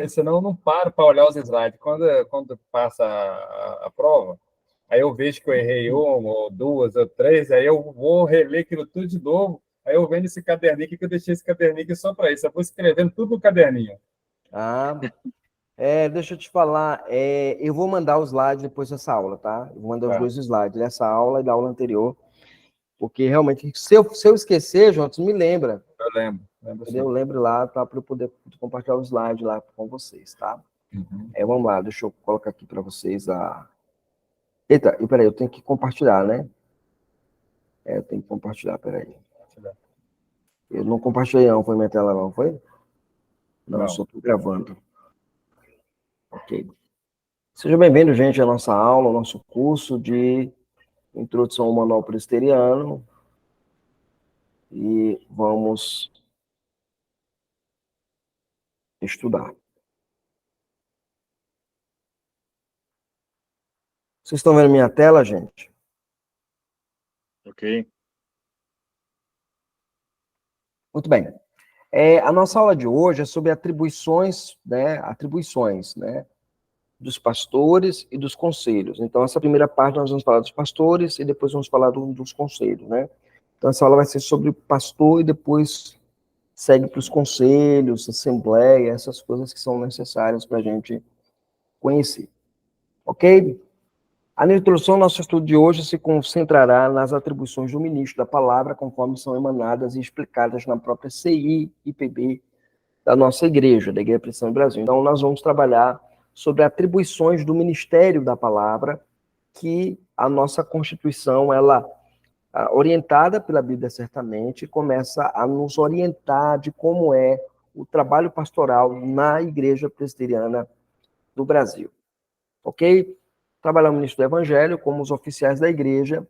senão eu não paro para olhar os slides. Quando passa a prova, aí eu vejo que eu errei uma, ou duas, ou três, aí eu vou reler aquilo tudo de novo, aí eu vendo esse caderninho aqui, que eu deixei esse caderninho aqui só para isso. Eu vou escrevendo tudo no caderninho. Deixa eu te falar, eu vou mandar os slides depois dessa aula, tá? Eu vou mandar os 2 slides, dessa aula e da aula anterior, porque realmente, se eu esquecer, João, você me lembra. Eu lembro. Eu lembro lá, tá, para eu poder compartilhar os slides lá com vocês, tá? Vamos lá, deixa eu colocar aqui para vocês a... Eita, e peraí, eu tenho que compartilhar, né? Eu tenho que compartilhar, peraí. Eu não compartilhei não, foi minha tela não, foi? Não, só estou gravando. Ok. Seja bem-vindo, gente, à nossa aula, ao nosso curso de Introdução ao Manual Presbiteriano. E vamos estudar. Vocês estão vendo minha tela, gente? Ok. Muito bem. A nossa aula de hoje é sobre atribuições, dos pastores e dos conselhos. Então, essa primeira parte nós vamos falar dos pastores e depois vamos falar dos conselhos, né? Então, essa aula vai ser sobre o pastor e depois segue para os conselhos, assembleia, essas coisas que são necessárias para a gente conhecer. Ok? Na introdução, nosso estudo de hoje se concentrará nas atribuições do ministro da palavra, conforme são emanadas e explicadas na própria CI e IPB da nossa igreja, da Igreja Presbiteriana do Brasil. Então, nós vamos trabalhar sobre atribuições do ministério da palavra, que a nossa Constituição, ela, orientada pela Bíblia certamente, começa a nos orientar de como é o trabalho pastoral na Igreja Presbiteriana do Brasil. Ok? Trabalhar o ministro do Evangelho como os oficiais da igreja.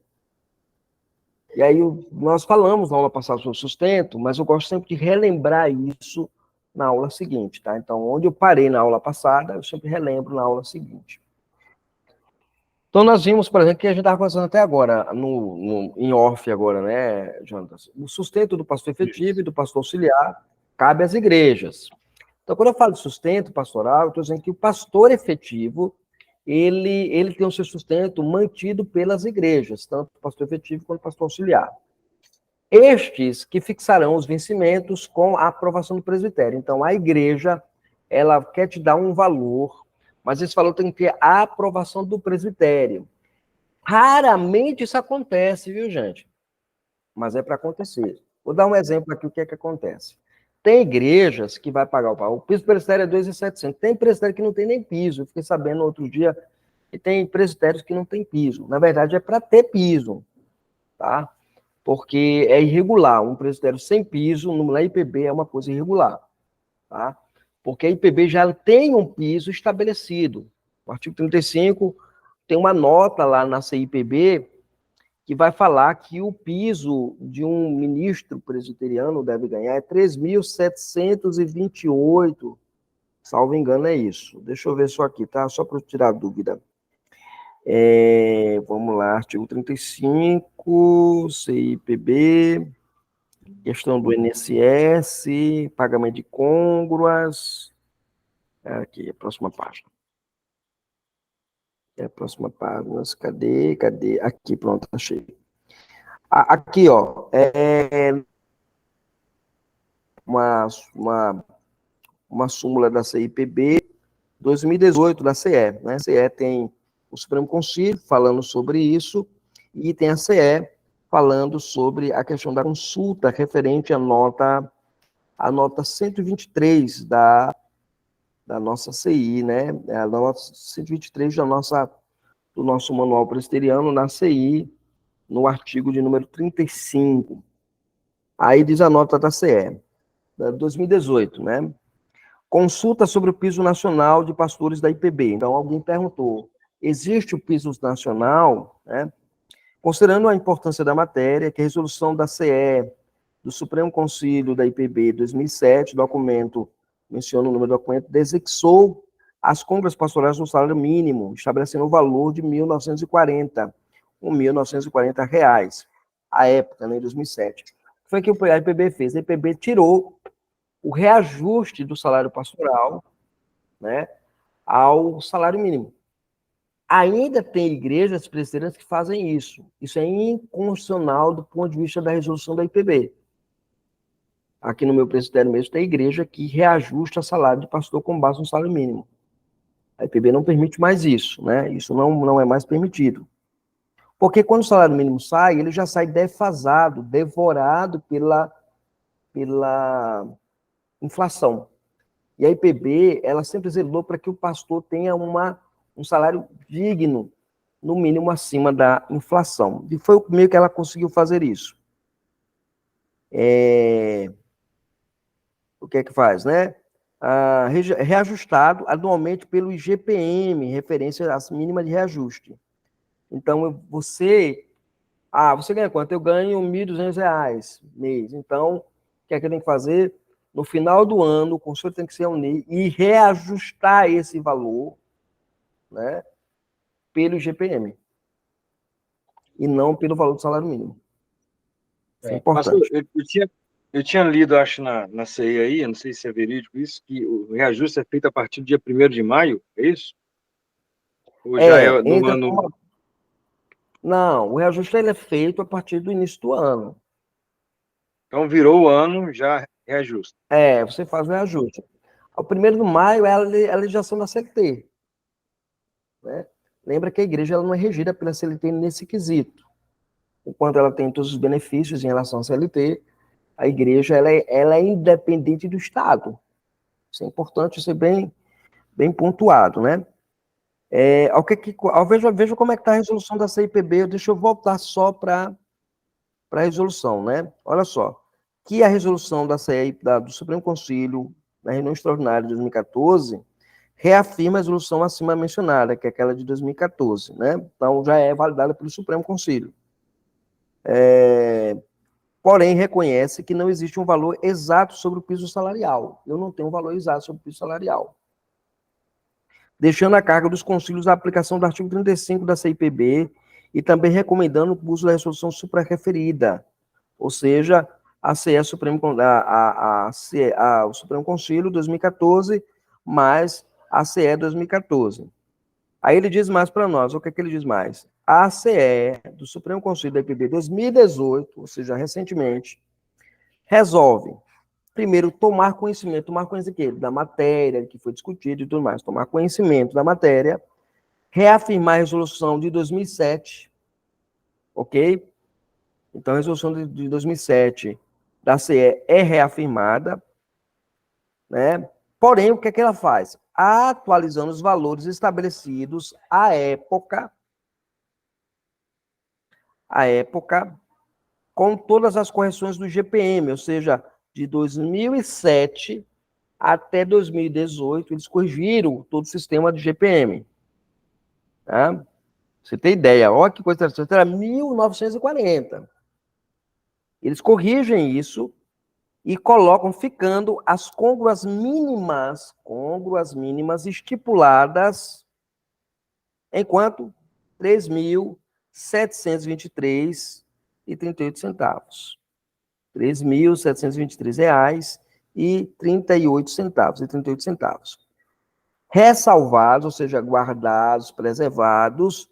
E aí nós falamos na aula passada sobre sustento, mas eu gosto sempre de relembrar isso na aula seguinte, tá? Então, onde eu parei na aula passada, eu sempre relembro na aula seguinte. Então, nós vimos, por exemplo, que a gente estava conversando até agora, em off agora, né, Jonas? O sustento do pastor efetivo e do pastor auxiliar cabe às igrejas. Então, quando eu falo de sustento pastoral, eu estou dizendo que o pastor efetivo, ele tem o seu sustento mantido pelas igrejas, tanto o pastor efetivo quanto o pastor auxiliar. Estes que fixarão os vencimentos com a aprovação do presbitério. Então, a igreja, ela quer te dar um valor, mas esse valor tem que ter a aprovação do presbitério. Raramente isso acontece, viu, gente? Mas é para acontecer. Vou dar um exemplo aqui, o que é que acontece. Tem igrejas que vai pagar o piso presbitério é 2.700. Tem presbitério que não tem nem piso. Eu fiquei sabendo outro dia que tem presbitérios que não tem piso. Na verdade, é para ter piso, tá? Porque é irregular. Um presbitério sem piso, na IPB, é uma coisa irregular, tá? Porque a IPB já tem um piso estabelecido. O artigo 35 tem uma nota lá na CIPB que vai falar que o piso de um ministro presbiteriano deve ganhar é 3.728, salvo engano é isso. Deixa eu ver só aqui, tá? Só para tirar dúvida. Vamos lá, artigo 35, CIPB, questão do INSS, pagamento de côngruas. Aqui, a próxima página. A próxima página, cadê? Aqui, pronto, achei. Aqui, ó, uma súmula da CIPB 2018, da CE, né? A CE tem o Supremo Conselho falando sobre isso, e tem a CE falando sobre a questão da consulta referente à nota 123 da nossa CI, né? A nota 123 do nosso manual presbiteriano na CI, no artigo de número 35. Aí diz a nota da CE, da 2018, né? Consulta sobre o piso nacional de pastores da IPB. Então, alguém perguntou, existe o piso nacional, né? Considerando a importância da matéria, que a resolução da CE, do Supremo Conselho da IPB 2007, documento, menciona o número do documento, desexou as compras pastorais no salário mínimo, estabelecendo o valor de 1.940, R$ 1.940, à época, né, em 2007. Foi o que a IPB fez. A IPB tirou o reajuste do salário pastoral né, ao salário mínimo. Ainda tem igrejas presbiterianas que fazem isso. Isso é inconstitucional do ponto de vista da resolução da IPB. Aqui no meu presbitério mesmo tem igreja que reajusta o salário de pastor com base no salário mínimo. A IPB não permite mais isso, né? Isso não é mais permitido. Porque quando o salário mínimo sai, ele já sai defasado, devorado pela inflação. E a IPB, ela sempre zelou para que o pastor tenha um salário digno, no mínimo acima da inflação. E foi meio que ela conseguiu fazer isso. O que é que faz, né? Reajustado anualmente pelo IGPM, referência às mínimas de reajuste. Então, você ganha quanto? Eu ganho R$ 1.200 mês. Então, o que é que eu tenho que fazer? No final do ano, o conselho tem que se reunir e reajustar esse valor, né, pelo IGPM e não pelo valor do salário mínimo. Isso é Pastor, importante. eu tinha lido, acho, na CEI aí, eu não sei se é verídico isso, que o reajuste é feito a partir do dia 1º de maio, é isso? Ou já é no ano... Não, o reajuste ele é feito a partir do início do ano. Então, virou o ano, já reajusta. Você faz o reajuste. O 1º de maio é a legislação da CLT. Né? Lembra que a igreja ela não é regida pela CLT nesse quesito. Enquanto ela tem todos os benefícios em relação à CLT, a igreja ela é independente do Estado. Isso é importante ser bem pontuado, né? Veja como é que está a resolução da CIPB. Deixa eu voltar só para a resolução, né? Olha só, que a resolução do Supremo Conselho, na reunião extraordinária de 2014, reafirma a resolução acima mencionada, que é aquela de 2014, né? Então, já é validada pelo Supremo Conselho. Porém, reconhece que não existe um valor exato sobre o piso salarial. Eu não tenho um valor exato sobre o piso salarial. Deixando a carga dos concílios a aplicação do artigo 35 da CIPB e também recomendando o uso da resolução suprarreferida, ou seja, a CE Supremo, o Supremo Conselho 2014 mais a CE 2014. Aí ele diz mais para nós, o que é que ele diz mais? A CE do Supremo Conselho da IPB 2018, ou seja, recentemente, resolve, primeiro, tomar conhecimento da matéria que foi discutida e tudo mais, tomar conhecimento da matéria, reafirmar a resolução de 2007, ok? Então, a resolução de 2007 da CE é reafirmada, né? Porém, o que é que ela faz? Atualizando os valores estabelecidos à época, com todas as correções do IGPM, ou seja, de 2007 até 2018, eles corrigiram todo o sistema do IGPM. Tá? Você tem ideia, olha que coisa interessante, era 1940. Eles corrigem isso e colocam, ficando as côngruas mínimas estipuladas enquanto 3.723,38. R$ 3.723,38. Ressalvados, ou seja, guardados, preservados,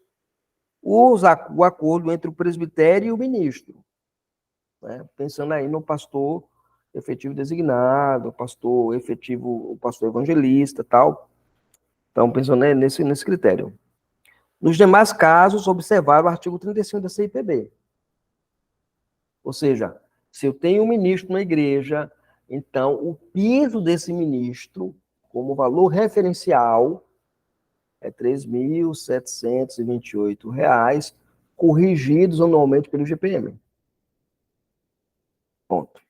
o acordo entre o presbitério e o ministro. Né? Pensando aí no pastor efetivo designado, o pastor evangelista, tal. Então, pensando nesse critério. Nos demais casos, observar o artigo 35 da CIPB. Ou seja, se eu tenho um ministro na igreja, então o piso desse ministro, como valor referencial, é R$ 3.728, corrigidos anualmente pelo IGPM. Ponto.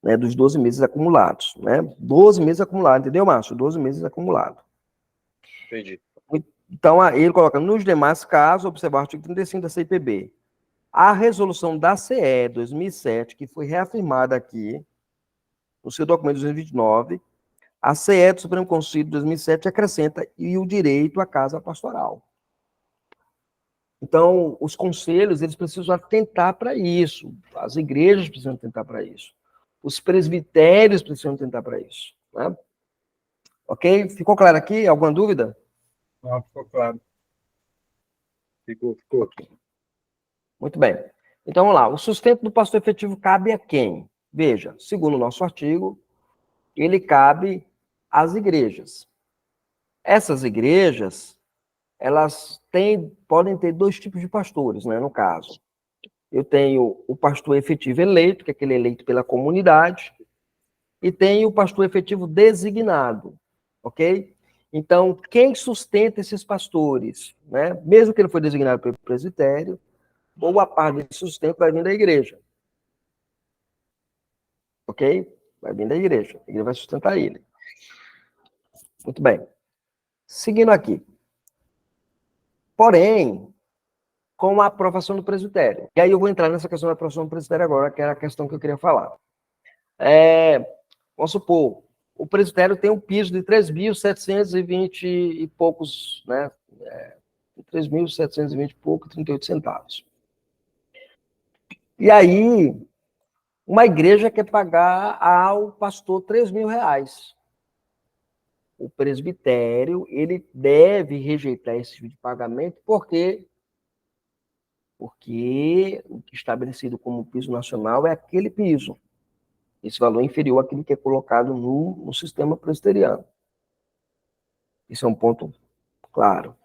Né, dos 12 meses acumulados. Né? 12 meses acumulados, entendeu, Márcio? 12 meses acumulados. Entendi. Então, ele coloca, nos demais casos, observar o artigo 35 da CIPB. A resolução da CE 2007, que foi reafirmada aqui, no seu documento 229, a CE do Supremo Conselho de 2007 acrescenta e o direito à casa pastoral. Então, os conselhos, eles precisam atentar para isso. As igrejas precisam atentar para isso. Os presbitérios precisam atentar para isso. Né? Ok? Ficou claro aqui? Alguma dúvida? Não, ficou claro. Ficou. Muito bem. Então, vamos lá. O sustento do pastor efetivo cabe a quem? Veja, segundo o nosso artigo, ele cabe às igrejas. Essas igrejas, elas podem ter dois tipos de pastores, né, no caso. Eu tenho o pastor efetivo eleito, que é aquele eleito pela comunidade, e tenho o pastor efetivo designado, ok? Então, quem sustenta esses pastores, né, mesmo que ele foi designado pelo presbitério, boa parte desse sustento vai vir da igreja, ok? Vai vir da igreja, a igreja vai sustentar ele. Muito bem. Seguindo aqui. Porém, com a aprovação do presbitério. E aí eu vou entrar nessa questão da aprovação do presbitério agora, que era a questão que eu queria falar. Vamos supor, o presbitério tem um piso de 3.720 e poucos, né? 3.720 e pouco, 38 centavos. E aí, uma igreja quer pagar ao pastor 3.000 reais. O presbitério, ele deve rejeitar esse tipo de pagamento, porque o que estabelecido como piso nacional é aquele piso. Esse valor é inferior àquele que é colocado no sistema presbiteriano. Isso é um ponto claro.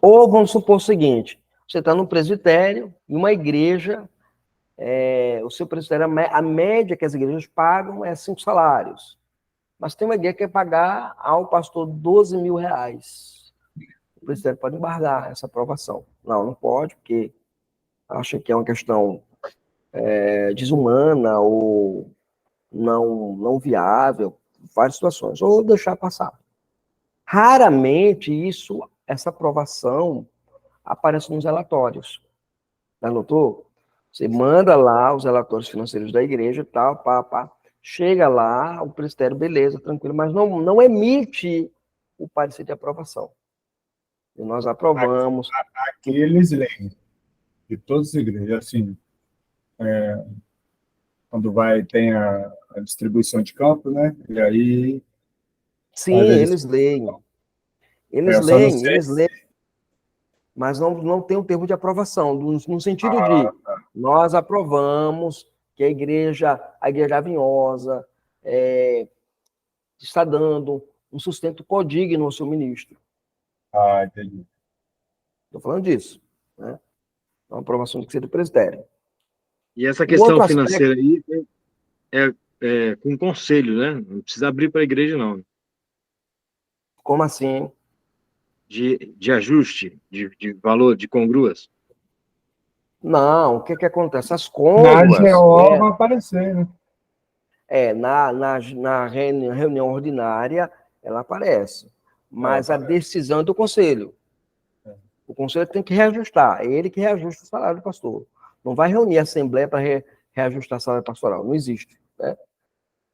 Ou vamos supor o seguinte, você está no presbitério, em uma igreja, o seu presbitério, a média que as igrejas pagam é 5 salários. Mas tem uma igreja que quer pagar ao pastor 12.000 reais. O presbitério pode embargar essa aprovação. Não pode, porque acha que é uma questão desumana ou não viável, várias situações, ou deixar passar. Raramente essa aprovação aparece nos relatórios. Anotou? Você manda lá os relatórios financeiros da igreja e tal, pá. Chega lá, o presbitério, beleza, tranquilo, mas não emite o parecer de aprovação. E nós aprovamos. Aqui eles leem, de todas as igrejas, assim, quando tem a distribuição de campo, né? E aí, Sim, às vezes, eles leem. eu só não sei Eles leem, mas não tem um termo de aprovação, no sentido de nós aprovamos que a igreja Avinhosa está dando um sustento codigno ao seu ministro. entendi. Estou falando disso. Né? É uma aprovação que ser do presbitério. E essa O questão outro financeira aspecto, aí é com conselho, né? Não precisa abrir para a igreja, não. como assim? De ajuste, de valor, de congruas. Não, o que acontece? As Na cônguas, GO vai aparecer, né? na reunião ordinária, ela aparece. Mas a decisão é do conselho. O conselho tem que reajustar. É ele que reajusta o salário do pastor. Não vai reunir a assembleia para reajustar o salário pastoral. Não existe. Né?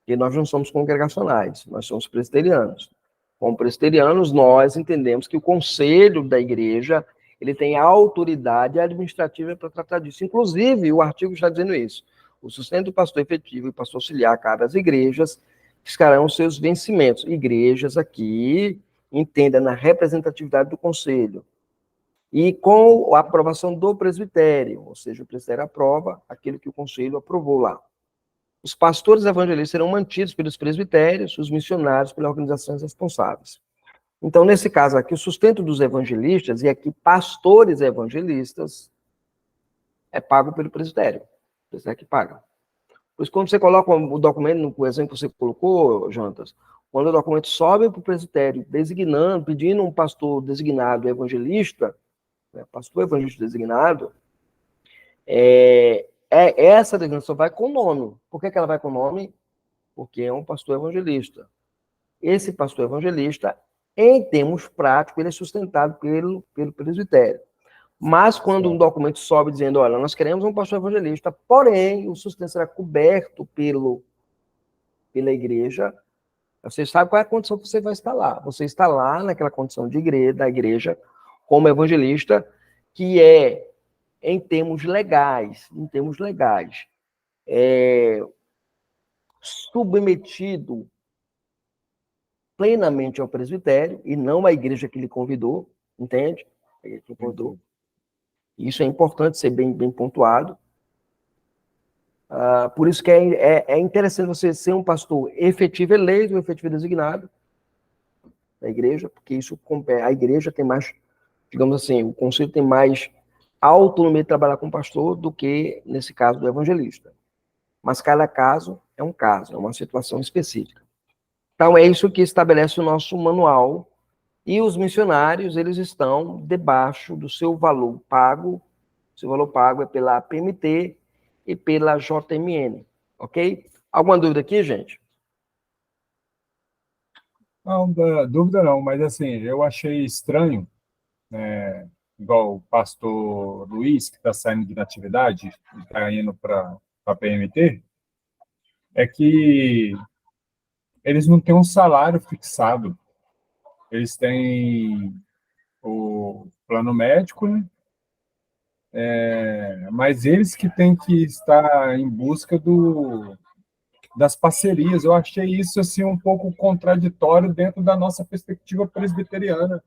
Porque nós não somos congregacionais, nós somos presbiterianos. Como presbiterianos, nós entendemos que o conselho da igreja ele tem a autoridade administrativa para tratar disso. Inclusive, o artigo está dizendo isso. O sustento do pastor efetivo e pastor auxiliar cabe às igrejas, fiscarão os seus vencimentos. Igrejas aqui, entenda, na representatividade do conselho. E com a aprovação do presbitério, ou seja, o presbitério aprova aquilo que o conselho aprovou lá. Os pastores evangelistas serão mantidos pelos presbitérios, os missionários pelas organizações responsáveis. Então, nesse caso aqui, o sustento dos evangelistas, e aqui pastores evangelistas, é pago pelo presbitério. O presbitério que paga. Pois quando você coloca o documento, no exemplo que você colocou, Jonas, quando o documento sobe para o presbitério, designando, pedindo um pastor designado evangelista, né, pastor evangelista designado, essa designação vai com nome. Por que ela vai com nome? Porque é um pastor evangelista. Esse pastor evangelista, em termos práticos, ele é sustentado pelo presbitério. Mas quando um documento sobe dizendo, olha, nós queremos um pastor evangelista, porém, o sustento será coberto pela igreja, você sabe qual é a condição que você vai estar lá. Você está lá naquela condição da igreja, como evangelista, que é, em termos legais, submetido plenamente ao presbitério e não à igreja que lhe convidou, entende? A igreja que lhe convidou. Isso é importante ser bem pontuado. Por isso que é interessante você ser um pastor efetivo eleito, um efetivo designado da igreja, porque isso a igreja tem mais, digamos assim, o conselho tem mais autonomia de trabalhar com o pastor do que, nesse caso, do evangelista. Mas cada caso, é uma situação específica. Então, é isso que estabelece o nosso manual. E os missionários, eles estão debaixo do seu valor pago. O seu valor pago é pela APMT e pela JMN. Ok? Alguma dúvida aqui, gente? Não, dúvida não, mas assim, eu achei estranho, igual o pastor Luiz, que está saindo de natividade e está indo para a PMT, é que eles não têm um salário fixado. Eles têm o plano médico, né? Mas eles que têm que estar em busca das parcerias. Eu achei isso assim um pouco contraditório dentro da nossa perspectiva presbiteriana.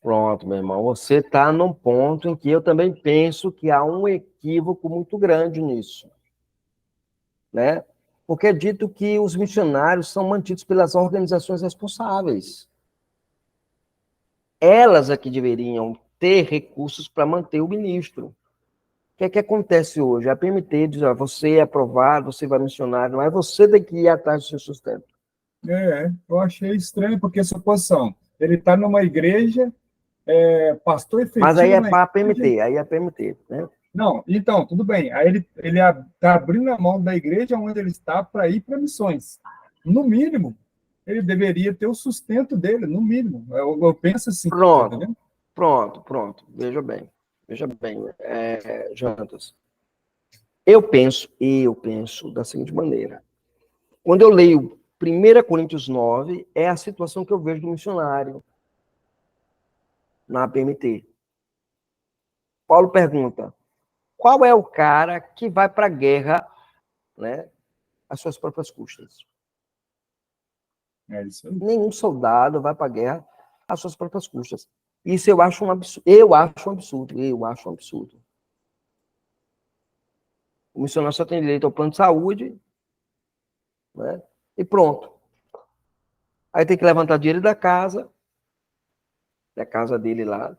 Pronto, meu irmão. Você está num ponto em que eu também penso que há um equívoco muito grande nisso, né? Porque é dito que os missionários são mantidos pelas organizações responsáveis. Elas é que deveriam ter recursos para manter o ministro. O que é que acontece hoje? A PMT diz, você é aprovado, você vai missionário, não é você tem que ir atrás do seu sustento. Eu achei estranho, porque suposição, ele está numa igreja, pastor efetivo. Mas aí é para a PMT, aí é a PMT, né? Não, então, tudo bem. Aí ele está abrindo a mão da igreja onde ele está para ir para missões. No mínimo, ele deveria ter o sustento dele, no mínimo. Eu penso assim. Pronto, Tá, pronto. Veja bem, Jantas. Eu penso da seguinte maneira. Quando eu leio 1 Coríntios 9, é a situação que eu vejo do missionário na PMT. Paulo pergunta, qual é o cara que vai para a guerra, né, às suas próprias custas? isso aí. Nenhum soldado vai para a guerra às suas próprias custas. Isso eu acho um absurdo. Eu acho um absurdo. O missionário só tem direito ao plano de saúde, né, e pronto. Aí tem que levantar dinheiro da casa dele lá,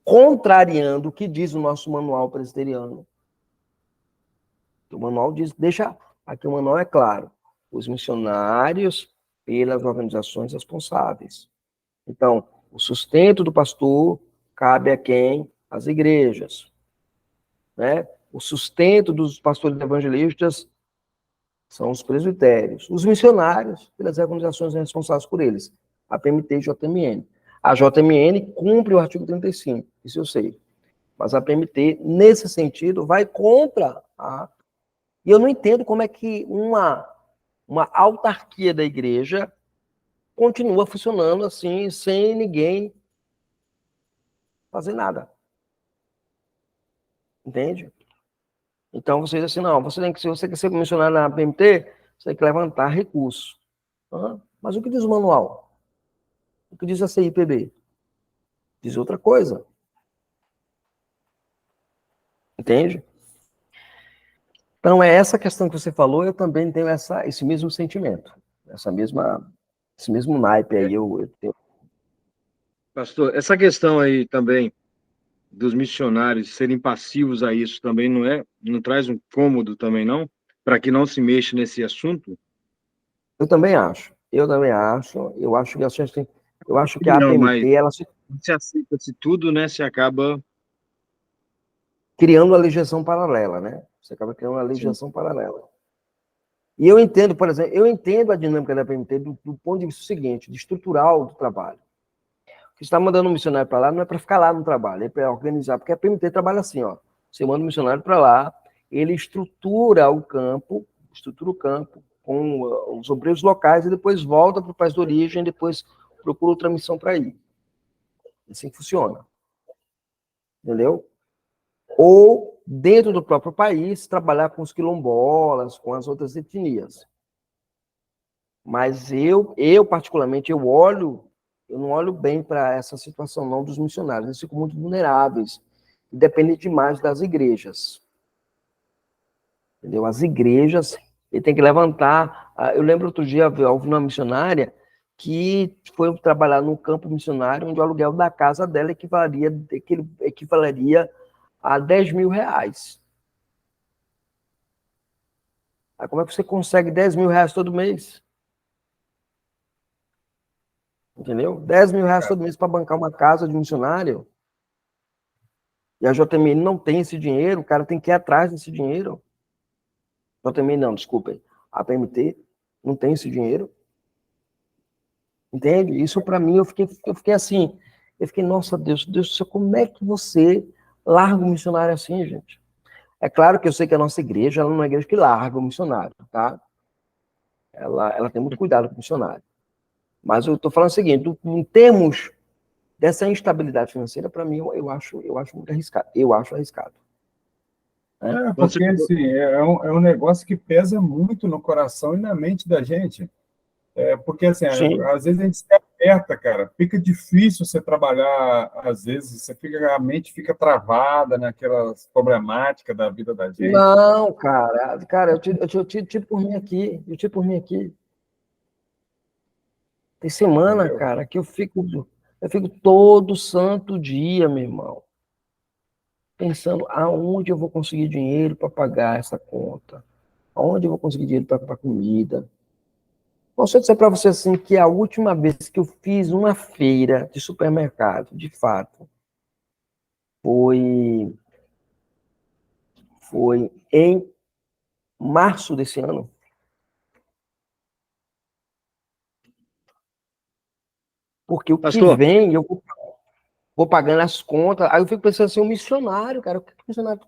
contrariando o que diz o nosso manual presbiteriano. O manual diz, aqui o manual é claro, os missionários pelas organizações responsáveis. Então, o sustento do pastor cabe a quem? As igrejas. Né? O sustento dos pastores evangelistas são os presbitérios. Os missionários, pelas organizações responsáveis por eles. A PMT e a JMN. A JMN cumpre o artigo 35, isso eu sei. Mas a PMT, nesse sentido, vai contra a... E eu não entendo como é que uma autarquia da igreja continua funcionando assim, sem ninguém fazer nada. Entende? Então, você diz assim, não, se você quer ser missionário na PMT, você tem que levantar recursos. Mas o que diz o manual? O que diz a CIPB? Diz outra coisa. Entende? Então, é essa questão que você falou, eu também tenho esse mesmo sentimento. Esse mesmo naipe aí, eu tenho. Pastor, essa questão aí também dos missionários serem passivos a isso também não traz um cômodo também, não? Para que não se mexa nesse assunto? Eu também acho. Eu acho que a Não, mas APMT, ela se se aceita-se tudo, né? Se acaba. criando uma legislação paralela, né? Você acaba criando uma Sim. legislação paralela. E eu entendo, por exemplo, a dinâmica da APMT do ponto de vista seguinte, de estrutural do trabalho. Você está mandando um missionário para lá, não é para ficar lá no trabalho, é para organizar, porque a PMT trabalha assim, ó. Você manda um missionário para lá, ele estrutura o campo com os obreiros locais e depois volta para o país de origem, depois procura outra missão para ir. Assim funciona. Entendeu? Ou, dentro do próprio país, trabalhar com os quilombolas, com as outras etnias. Mas eu particularmente, eu não olho bem para essa situação não dos missionários, eles ficam muito vulneráveis, e depende demais das igrejas, entendeu? As igrejas, ele tem que levantar, eu lembro outro dia, eu vi uma missionária que foi trabalhar num campo missionário, onde o aluguel da casa dela equivaleria a 10 mil reais. Aí como é que você consegue 10 mil reais todo mês? Entendeu? 10 mil reais todo mês para bancar uma casa de missionário. E a JMN não tem esse dinheiro, o cara tem que ir atrás desse dinheiro. JMN não, desculpa. A PMT não tem esse dinheiro. Entende? Isso para mim, eu fiquei assim, eu fiquei, nossa Deus do céu, como é que você larga um missionário assim, gente? É claro que eu sei que a nossa igreja, ela não é uma igreja que larga o missionário, tá? Ela tem muito cuidado com o missionário. Mas eu estou falando o seguinte, em termos dessa instabilidade financeira, para mim, eu acho muito arriscado. Eu acho arriscado. Porque assim, é um negócio que pesa muito no coração e na mente da gente. Porque assim, Sim. às vezes a gente se aperta, cara. Fica difícil você trabalhar, às vezes a mente fica travada naquelas problemáticas da vida da gente. Não, cara, eu tiro por mim aqui, Tem semana, Entendeu? cara, que eu fico todo santo dia, meu irmão, pensando aonde eu vou conseguir dinheiro para pagar essa conta, aonde eu vou conseguir dinheiro para comprar comida. Posso dizer para você assim que a última vez que eu fiz uma feira de supermercado, de fato, foi em março desse ano. Porque o que Pastor, vem, eu vou pagando as contas, aí eu fico pensando assim, um missionário, cara,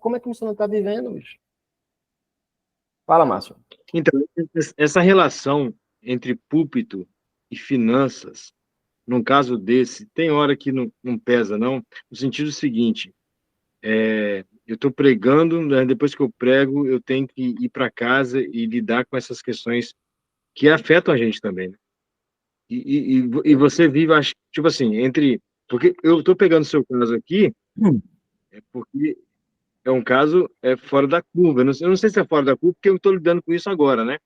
como é que o missionário está vivendo, bicho? Fala, Márcio. então, essa relação entre púlpito e finanças, num caso desse, tem hora que não pesa, não, no sentido seguinte, eu estou pregando, né, depois que eu prego, eu tenho que ir para casa e lidar com essas questões que afetam a gente também, né? E você vive, acho, tipo assim, porque eu estou pegando o seu caso aqui, porque é um caso fora da curva. Eu não sei se é fora da curva, porque eu estou lidando com isso agora, né?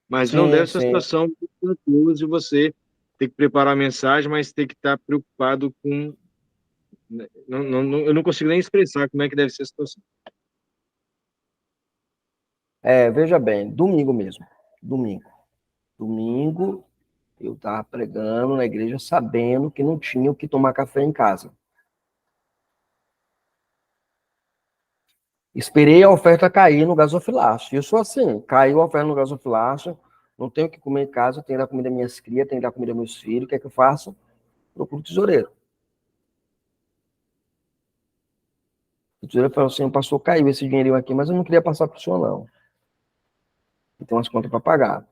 Mas não Sim, deve ser uma sim. situação muito tranquila de você ter que preparar a mensagem, mas ter que estar preocupado com. Eu não consigo nem expressar como é que deve ser a situação. Veja bem, domingo mesmo. Domingo. Domingo, eu estava pregando na igreja sabendo que não tinha o que tomar café em casa. Esperei a oferta cair no gasofilaço. Eu sou assim, caiu a oferta no gasofilaço, não tenho o que comer em casa, tenho que dar comida às minhas crias, tenho que dar comida aos meus filhos, o que é que eu faço? Procuro o tesoureiro. O tesoureiro falou assim, pastor, caiu esse dinheirinho aqui, mas eu não queria passar para o senhor, não. Eu tenho umas contas para pagar.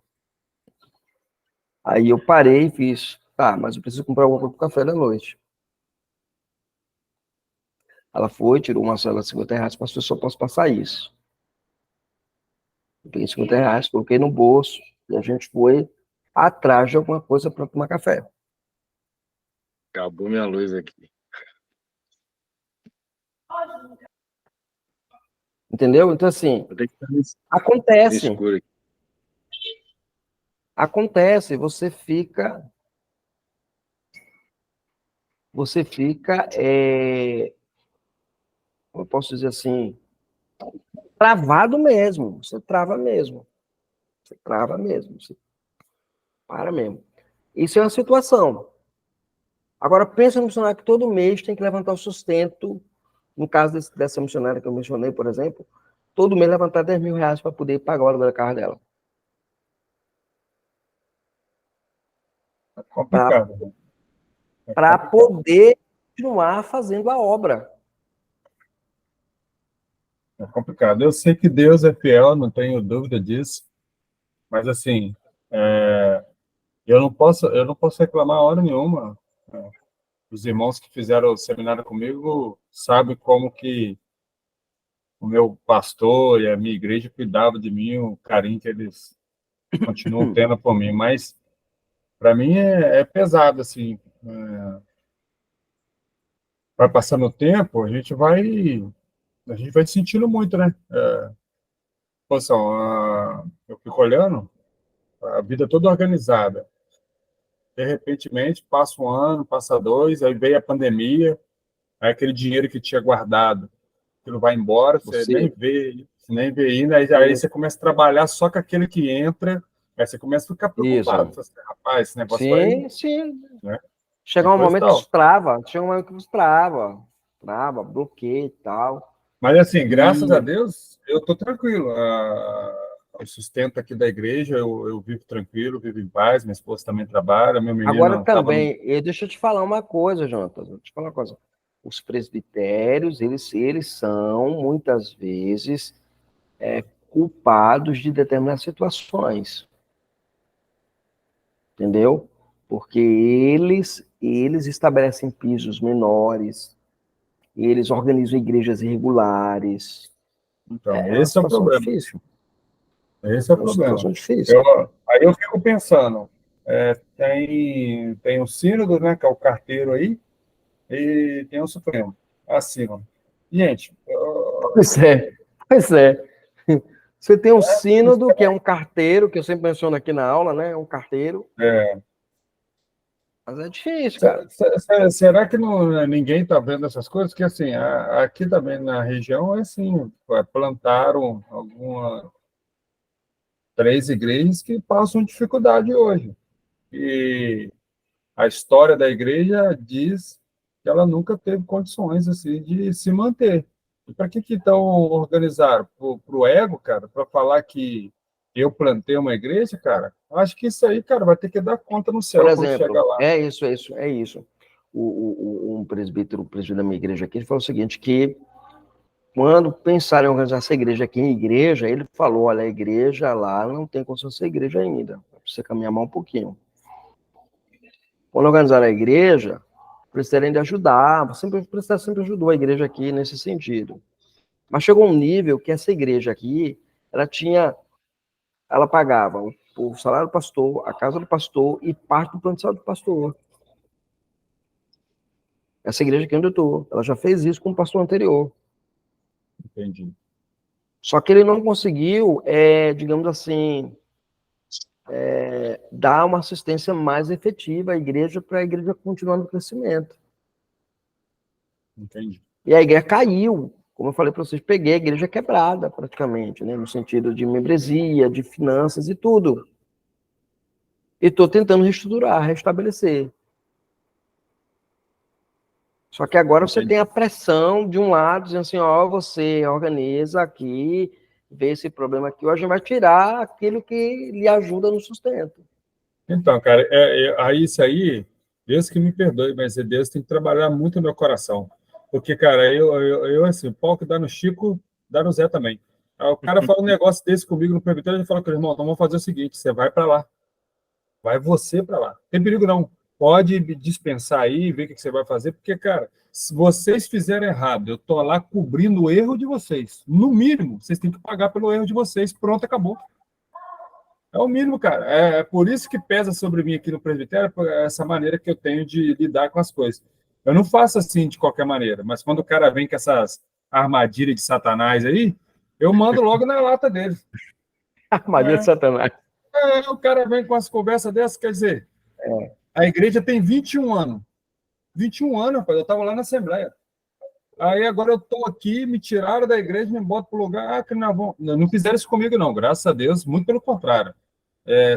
Aí eu parei e fiz, tá, mas eu preciso comprar alguma coisa para o café da noite. Ela foi, tirou uma cela de 50 reais, pastor, eu só posso passar isso. Eu peguei 50 reais, coloquei no bolso, e a gente foi atrás de alguma coisa para tomar café. Acabou minha luz aqui. Entendeu? Então, assim, Vou ter que estar no acontece. escuro aqui. Acontece, você fica, como eu posso dizer assim, travado mesmo. Você trava mesmo. Você trava mesmo. Você para mesmo. Isso é uma situação. Agora, pensa no missionário que todo mês tem que levantar o sustento. No caso dessa missionária que eu mencionei, por exemplo, todo mês levantar 10 mil reais para poder pagar o aluguel da casa dela. É complicado, né? É Para complicado. poder continuar fazendo a obra. É complicado. Eu sei que Deus é fiel, não tenho dúvida disso, mas assim, eu não posso reclamar a hora nenhuma. Os irmãos que fizeram o seminário comigo sabem como que o meu pastor e a minha igreja cuidavam de mim, o carinho que eles continuo tendo por mim, mas para mim é pesado, assim. Vai passando o tempo, a gente vai sentindo muito, né? Poção, eu fico olhando, a vida toda organizada. De repentemente, passa um ano, passa dois, aí veio a pandemia, aí aquele dinheiro que tinha guardado, aquilo vai embora, você nem vê ainda, aí você começa a trabalhar só com aquele que entra, aí você começa a ficar preocupado. Isso. Você fala assim, rapaz, esse negócio vai, Sim, sim. né? Chega E um coisa e momento que tal. isso trava, chega um momento que isso trava, bloqueia e tal. Mas assim, graças a E Deus, eu estou tranquilo. O sustento aqui da igreja, eu vivo tranquilo, vivo em paz, minha esposa também trabalha, meu agora menino estava no. também, deixa eu te falar uma coisa, Jonatas, deixa eu te falar uma coisa. Os presbitérios, eles são, muitas vezes, culpados de determinadas situações, entendeu? Porque eles estabelecem pisos menores, eles organizam igrejas irregulares. Então, É uma esse é o situação problema. difícil. Esse é o É uma problema. situação difícil. Eu, aí eu fico pensando, tem o sínodo, né, que é o carteiro aí, e tem o Supremo, acima. Gente, Pois é, pois é. Você tem o sínodo, que é um carteiro, que eu sempre menciono aqui na aula, né? Um carteiro. é, Mas é difícil, cara. será que ninguém está vendo essas coisas? Que assim, aqui também na região é assim, plantaram três igrejas que passam dificuldade hoje. E a história da igreja diz que ela nunca teve condições assim de se manter. E para que então organizar? Para o ego, cara, para falar que eu plantei uma igreja, cara? Acho que isso aí, cara, vai ter que dar conta no Por céu quando chegar exemplo, lá. é isso. Um presbítero, o presbítero da minha igreja aqui, ele falou o seguinte, que quando pensaram em organizar essa igreja aqui em igreja, ele falou, olha, a igreja lá não tem condição de ser igreja ainda. Precisa caminhar mais um pouquinho. Quando organizaram a igreja, precisaram de ajudar, o presbitério sempre ajudou a igreja aqui nesse sentido. Mas chegou um nível que essa igreja aqui, ela pagava o salário do pastor, a casa do pastor e parte do plano de saúde do pastor. Essa igreja aqui onde eu estou, ela já fez isso com o pastor anterior. Entendi. Só que ele não conseguiu, digamos assim, dar uma assistência mais efetiva à igreja para a igreja continuar no crescimento. Entendi. E a igreja caiu. Como eu falei para vocês, peguei a igreja quebrada praticamente, né? No sentido de membresia, de finanças e tudo. E estou tentando reestruturar, restabelecer. Só que agora você tem a pressão de um lado, dizendo assim, ó, você organiza aqui, vê esse problema aqui, hoje vai tirar aquilo que lhe ajuda no sustento. Então, cara, aí isso aí, Deus que me perdoe, mas Deus tem que trabalhar muito no meu coração. Porque, cara, eu assim, o pau que dá no Chico, dá no Zé também. Aí o cara fala um negócio desse comigo no perguntário, ele fala com o irmão, então vamos fazer o seguinte, você vai para lá. Vai você para lá. Tem perigo não. Pode dispensar aí, ver o que você vai fazer, porque, cara, se vocês fizerem errado, eu tô lá cobrindo o erro de vocês. No mínimo, vocês têm que pagar pelo erro de vocês. Pronto, acabou. É o mínimo, cara. É por isso que pesa sobre mim aqui no presbitério, essa maneira que eu tenho de lidar com as coisas. Eu não faço assim de qualquer maneira, mas quando o cara vem com essas armadilhas de Satanás aí, eu mando logo na lata dele. Armadilha de Satanás. O cara vem com as conversas dessas, quer dizer, a igreja tem 21 anos. 21 anos, rapaz, eu estava lá na Assembleia. Aí agora eu estou aqui, me tiraram da igreja, me botam para o lugar. Que não fizeram isso comigo, não, graças a Deus, muito pelo contrário.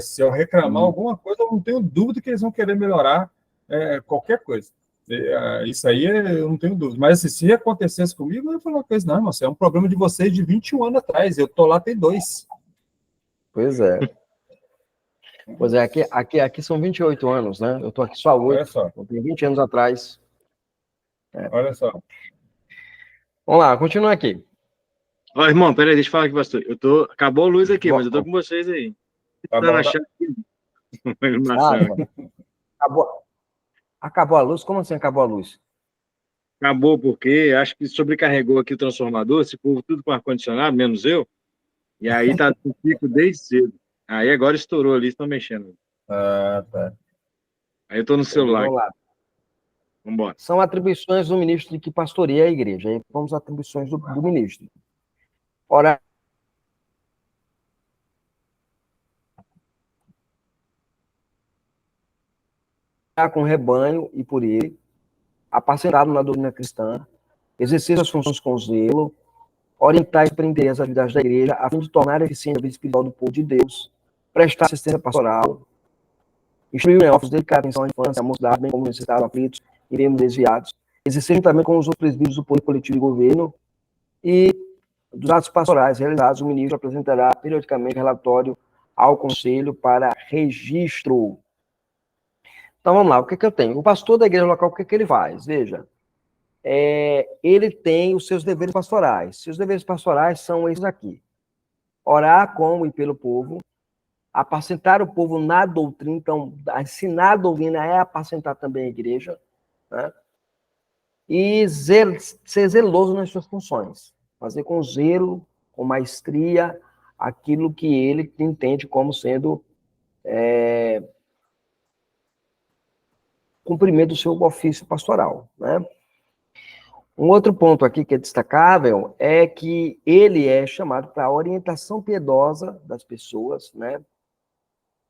Se eu reclamar alguma coisa, eu não tenho dúvida que eles vão querer melhorar qualquer coisa. Isso aí eu não tenho dúvida. Mas assim, se acontecesse comigo, eu ia falar uma coisa, não, irmão, isso é um problema de vocês de 21 anos atrás. Eu estou lá tem 2. Pois é. Pois é, aqui são 28 anos, né? Eu estou aqui só há 8. Olha só. Eu tenho 20 anos atrás. Olha só. Vamos lá, continua aqui. Ó, irmão, peraí, deixa eu falar aqui, pastor. Acabou a luz aqui, mas eu tô com vocês aí. Tá Tá bom, na tá? chave. Acabou a luz? Como assim acabou a luz? Acabou porque acho que sobrecarregou aqui o transformador, esse povo tudo com ar-condicionado, menos eu. E aí tá com pico desde cedo. Aí agora estourou ali, estão mexendo. Ah, tá. Aí eu estou no celular. Vamos lá. Vamos embora. São atribuições do ministro que pastoreia a igreja. Aí vamos às atribuições do ministro. Orar com o rebanho e por ele, apacentado na doutrina cristã, exercer as funções com zelo, orientar e prender as atividades da igreja, a fim de tornar eficiente a vida espiritual do povo de Deus, prestar assistência pastoral, instruir os neófitos, dedicar atenção à infância, à mocidade, bem como necessitados, aflitos e mesmo desviados, exercer também com os outros presbíteros do poder coletivo de governo e dos atos pastorais realizados, o ministro apresentará periodicamente relatório ao conselho para registro. Então, vamos lá, o que eu tenho? O pastor da igreja local, o que ele faz? Veja, ele tem os seus deveres pastorais. Seus deveres pastorais são esses aqui. Orar com e pelo povo, apacentar o povo na doutrina, então, ensinar a doutrina é apacentar também a igreja, né? E ser zeloso nas suas funções, fazer com zelo, com maestria, aquilo que ele entende como sendo cumprimento do seu ofício pastoral, né? Um outro ponto aqui que é destacável é que ele é chamado para a orientação piedosa das pessoas, né?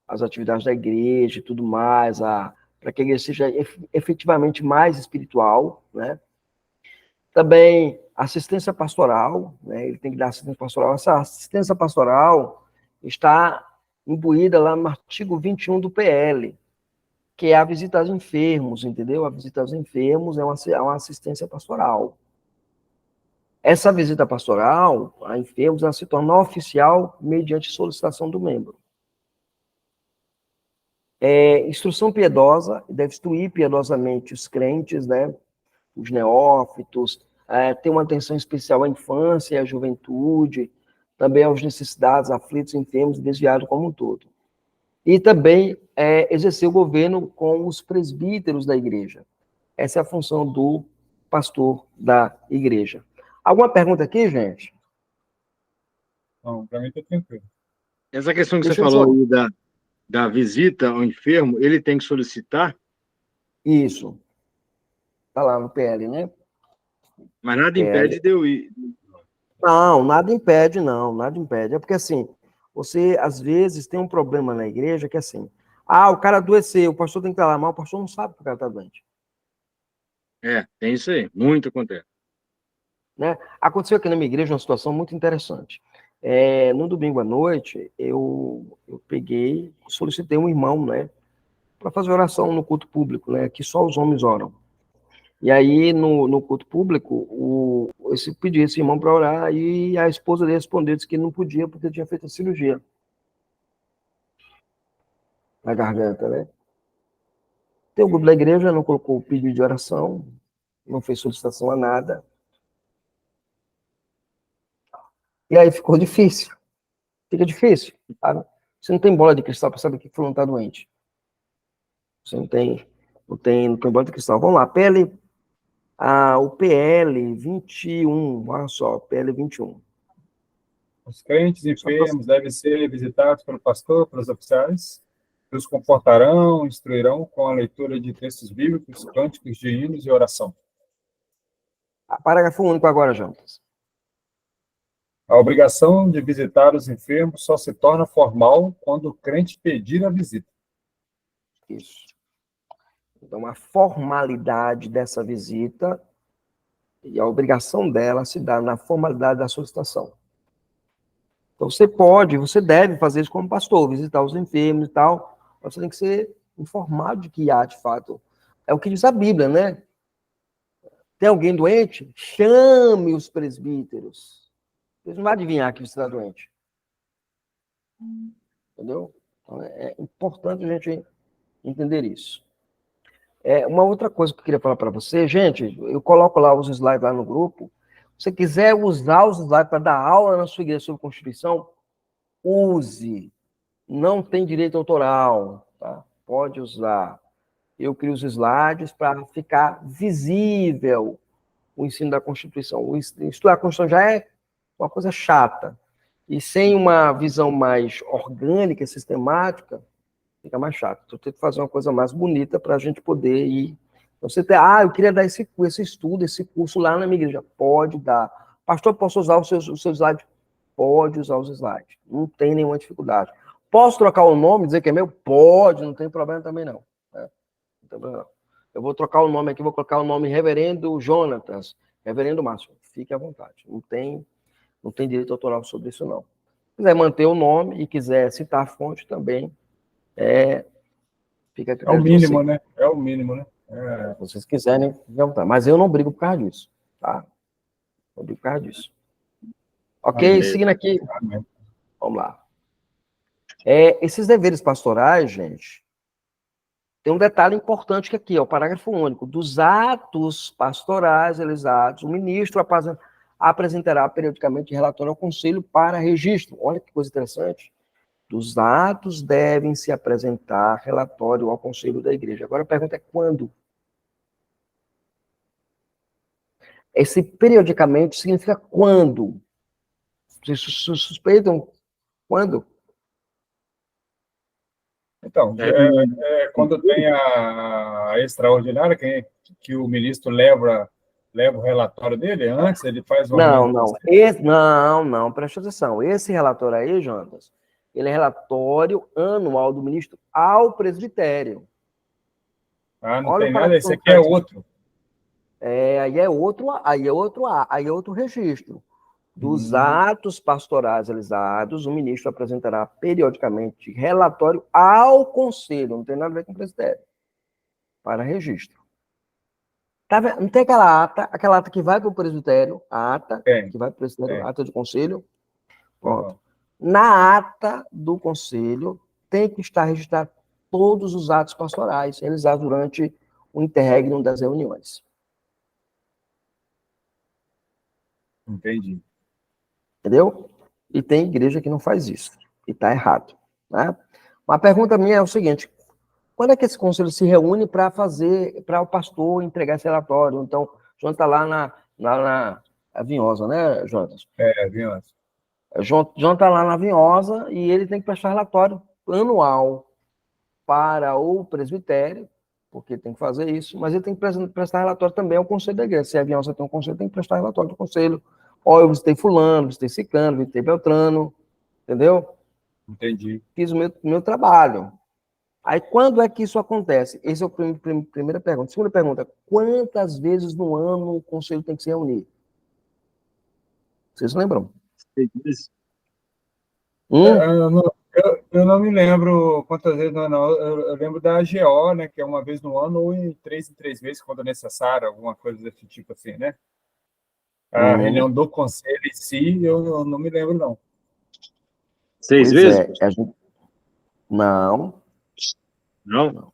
As atividades da igreja e tudo mais, para que a igreja seja efetivamente mais espiritual, né? Também assistência pastoral, né? Ele tem que dar assistência pastoral. Essa assistência pastoral está imbuída lá no artigo 21 do PL, que é a visita aos enfermos, entendeu? A visita aos enfermos é uma assistência pastoral. Essa visita pastoral a enfermos, ela se torna oficial mediante solicitação do membro. Instrução piedosa, deve instruir piedosamente os crentes, né? Os neófitos, ter uma atenção especial à infância e à juventude, também aos necessitados, aflitos, enfermos e desviados como um todo. E também exercer o governo com os presbíteros da igreja. Essa é a função do pastor da igreja. Alguma pergunta aqui, gente? Não, para mim está tranquilo. Essa questão que Deixa você eu falou só... aí da visita ao enfermo, ele tem que solicitar, Isso. Está lá no PL, né? mas nada PL. impede de eu ir. Não, nada impede, não, nada impede. É porque, assim, você, às vezes, tem um problema na igreja que, assim, o cara adoeceu, o pastor tem que estar lá, mas o pastor não sabe que o cara está doente. Tem isso aí, muito acontece. Né? Aconteceu aqui na minha igreja uma situação muito interessante. No domingo à noite, eu peguei, solicitei um irmão, né, para fazer oração no culto público, né, que só os homens oram. E aí, no culto público, eu pedi esse irmão para orar, e a esposa dele respondeu, disse que não podia, porque tinha feito a cirurgia na garganta, né? Tem o grupo da igreja, não colocou o pedido de oração, não fez solicitação a nada. E aí ficou difícil. Fica difícil, sabe? Você não tem bola de cristal para saber que fulano está doente. Você não tem bola de cristal. Vamos lá, o PL 21, olha só, PL 21. Os crentes enfermos devem ser visitados pelo pastor, pelos oficiais, que os comportarão, instruirão com a leitura de textos bíblicos, cânticos de hinos e oração. Parágrafo único agora, Jantas. A obrigação de visitar os enfermos só se torna formal quando o crente pedir a visita. Isso. Então, a formalidade dessa visita e a obrigação dela se dá na formalidade da solicitação. Então, você deve fazer isso como pastor, visitar os enfermos e tal, mas você tem que ser informado de que há, de fato. É o que diz a Bíblia, né? Tem alguém doente? Chame os presbíteros. Eles não vão adivinhar que você está doente. Entendeu? Então, é importante a gente entender isso. Uma outra coisa que eu queria falar para você, gente, eu coloco lá os slides lá no grupo. Se você quiser usar os slides para dar aula na sua igreja sobre Constituição, use. Não tem direito autoral, tá? Pode usar. Eu crio os slides para ficar visível o ensino da Constituição. Estudar a Constituição já é uma coisa chata. E sem uma visão mais orgânica e sistemática, fica mais chato. Então, tem que fazer uma coisa mais bonita para a gente poder ir. Então, você tem, eu queria dar esse estudo, esse curso lá na minha igreja. Pode dar. Pastor, posso usar os seus slides? Pode usar os slides. Não tem nenhuma dificuldade. Posso trocar o nome, dizer que é meu? Pode, não tem problema também não. Né? Não tem problema não. Eu vou trocar o nome aqui, vou colocar o nome Reverendo Jonatas, Reverendo Márcio. Fique à vontade. Não tem direito autoral sobre isso, não. Se quiser manter o nome e quiser citar a fonte também, fica a É o critério de mínimo, vocês. né? É o mínimo, né? Se vocês quiserem, fique à vontade. Mas eu não brigo por causa disso, tá? Não brigo por causa disso. Ok? Amém. Seguindo aqui, Amém. vamos lá. Esses deveres pastorais, gente, tem um detalhe importante que aqui, é o parágrafo único. Dos atos pastorais realizados, o ministro apresentará periodicamente relatório ao conselho para registro. Olha que coisa interessante. Dos atos devem se apresentar relatório ao conselho da igreja. Agora a pergunta é quando? Esse periodicamente significa quando? Vocês suspeitam quando? Então, quando tem a extraordinária, que o ministro leva o relatório dele, antes ele faz uma reunião. Não, presta atenção. Esse relatório aí, Jonas, ele é relatório anual do ministro ao presbitério. Não Olha tem o nada, parágrafo esse aqui é outro. aí é outro registro. Dos atos pastorais realizados, o ministro apresentará periodicamente relatório ao conselho, não tem nada a ver com o presbitério, para registro. Tá vendo? Não tem aquela ata que vai para o presbitério, a ata que vai para o presbitério, ata de conselho. Pronto. Uhum. Na ata do conselho tem que estar registrado todos os atos pastorais realizados durante o interregno das reuniões. Entendi. Entendeu? E tem igreja que não faz isso. E está errado. Né? Uma pergunta minha é o seguinte: quando é que esse conselho se reúne para o pastor entregar esse relatório? Então, o João está lá na Vinhosa, né, Jonas? Viu? O João está lá na Vinhosa e ele tem que prestar relatório anual para o presbitério, porque tem que fazer isso, mas ele tem que prestar relatório também ao conselho da igreja. Se a Vinhosa tem um conselho, tem que prestar relatório do conselho. Ó, eu visitei fulano, visitei ciclano, visitei beltrano, entendeu? Entendi. Fiz o meu trabalho. Aí, quando é que isso acontece? Essa é a primeira pergunta. Segunda pergunta, quantas vezes no ano o conselho tem que se reunir? Vocês lembram? Eu não me lembro quantas vezes no ano. Eu lembro da AGO, né, que é uma vez no ano, ou em 3 meses, quando necessário, alguma coisa desse tipo assim, né? A reunião do conselho em si, eu não me lembro, não. 6 vezes? Não. Não?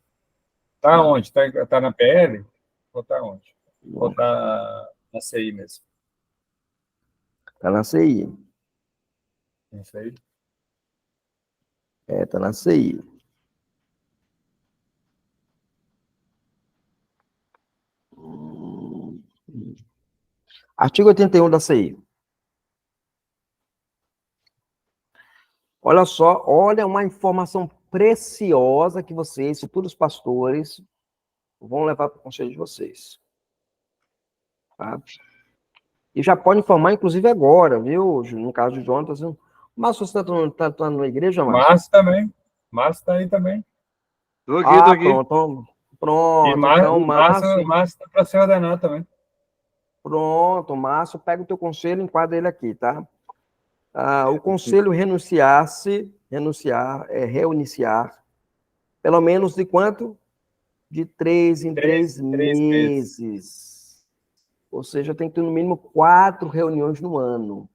Tá onde? Tá na PL? Ou tá onde? Ou tá na CI mesmo? Tá na CI. Isso aí. Tá na CI. Artigo 81 da CI. Olha só, olha uma informação preciosa que vocês, futuros pastores, vão levar para o conselho de vocês. Tá? E já pode informar, inclusive, agora, viu? No caso de Jonas, Márcio, você está na igreja, Márcio? Márcio também. Márcio está aí também. Tô aqui. Pronto. E Então, Márcio... Márcio está para ser ordenado também. Pronto, Márcio, pega o teu conselho e enquadra ele aqui, tá? O conselho renunciar, pelo menos de quanto? De 3 em 3 meses. Ou seja, tem que ter no mínimo 4 reuniões no ano.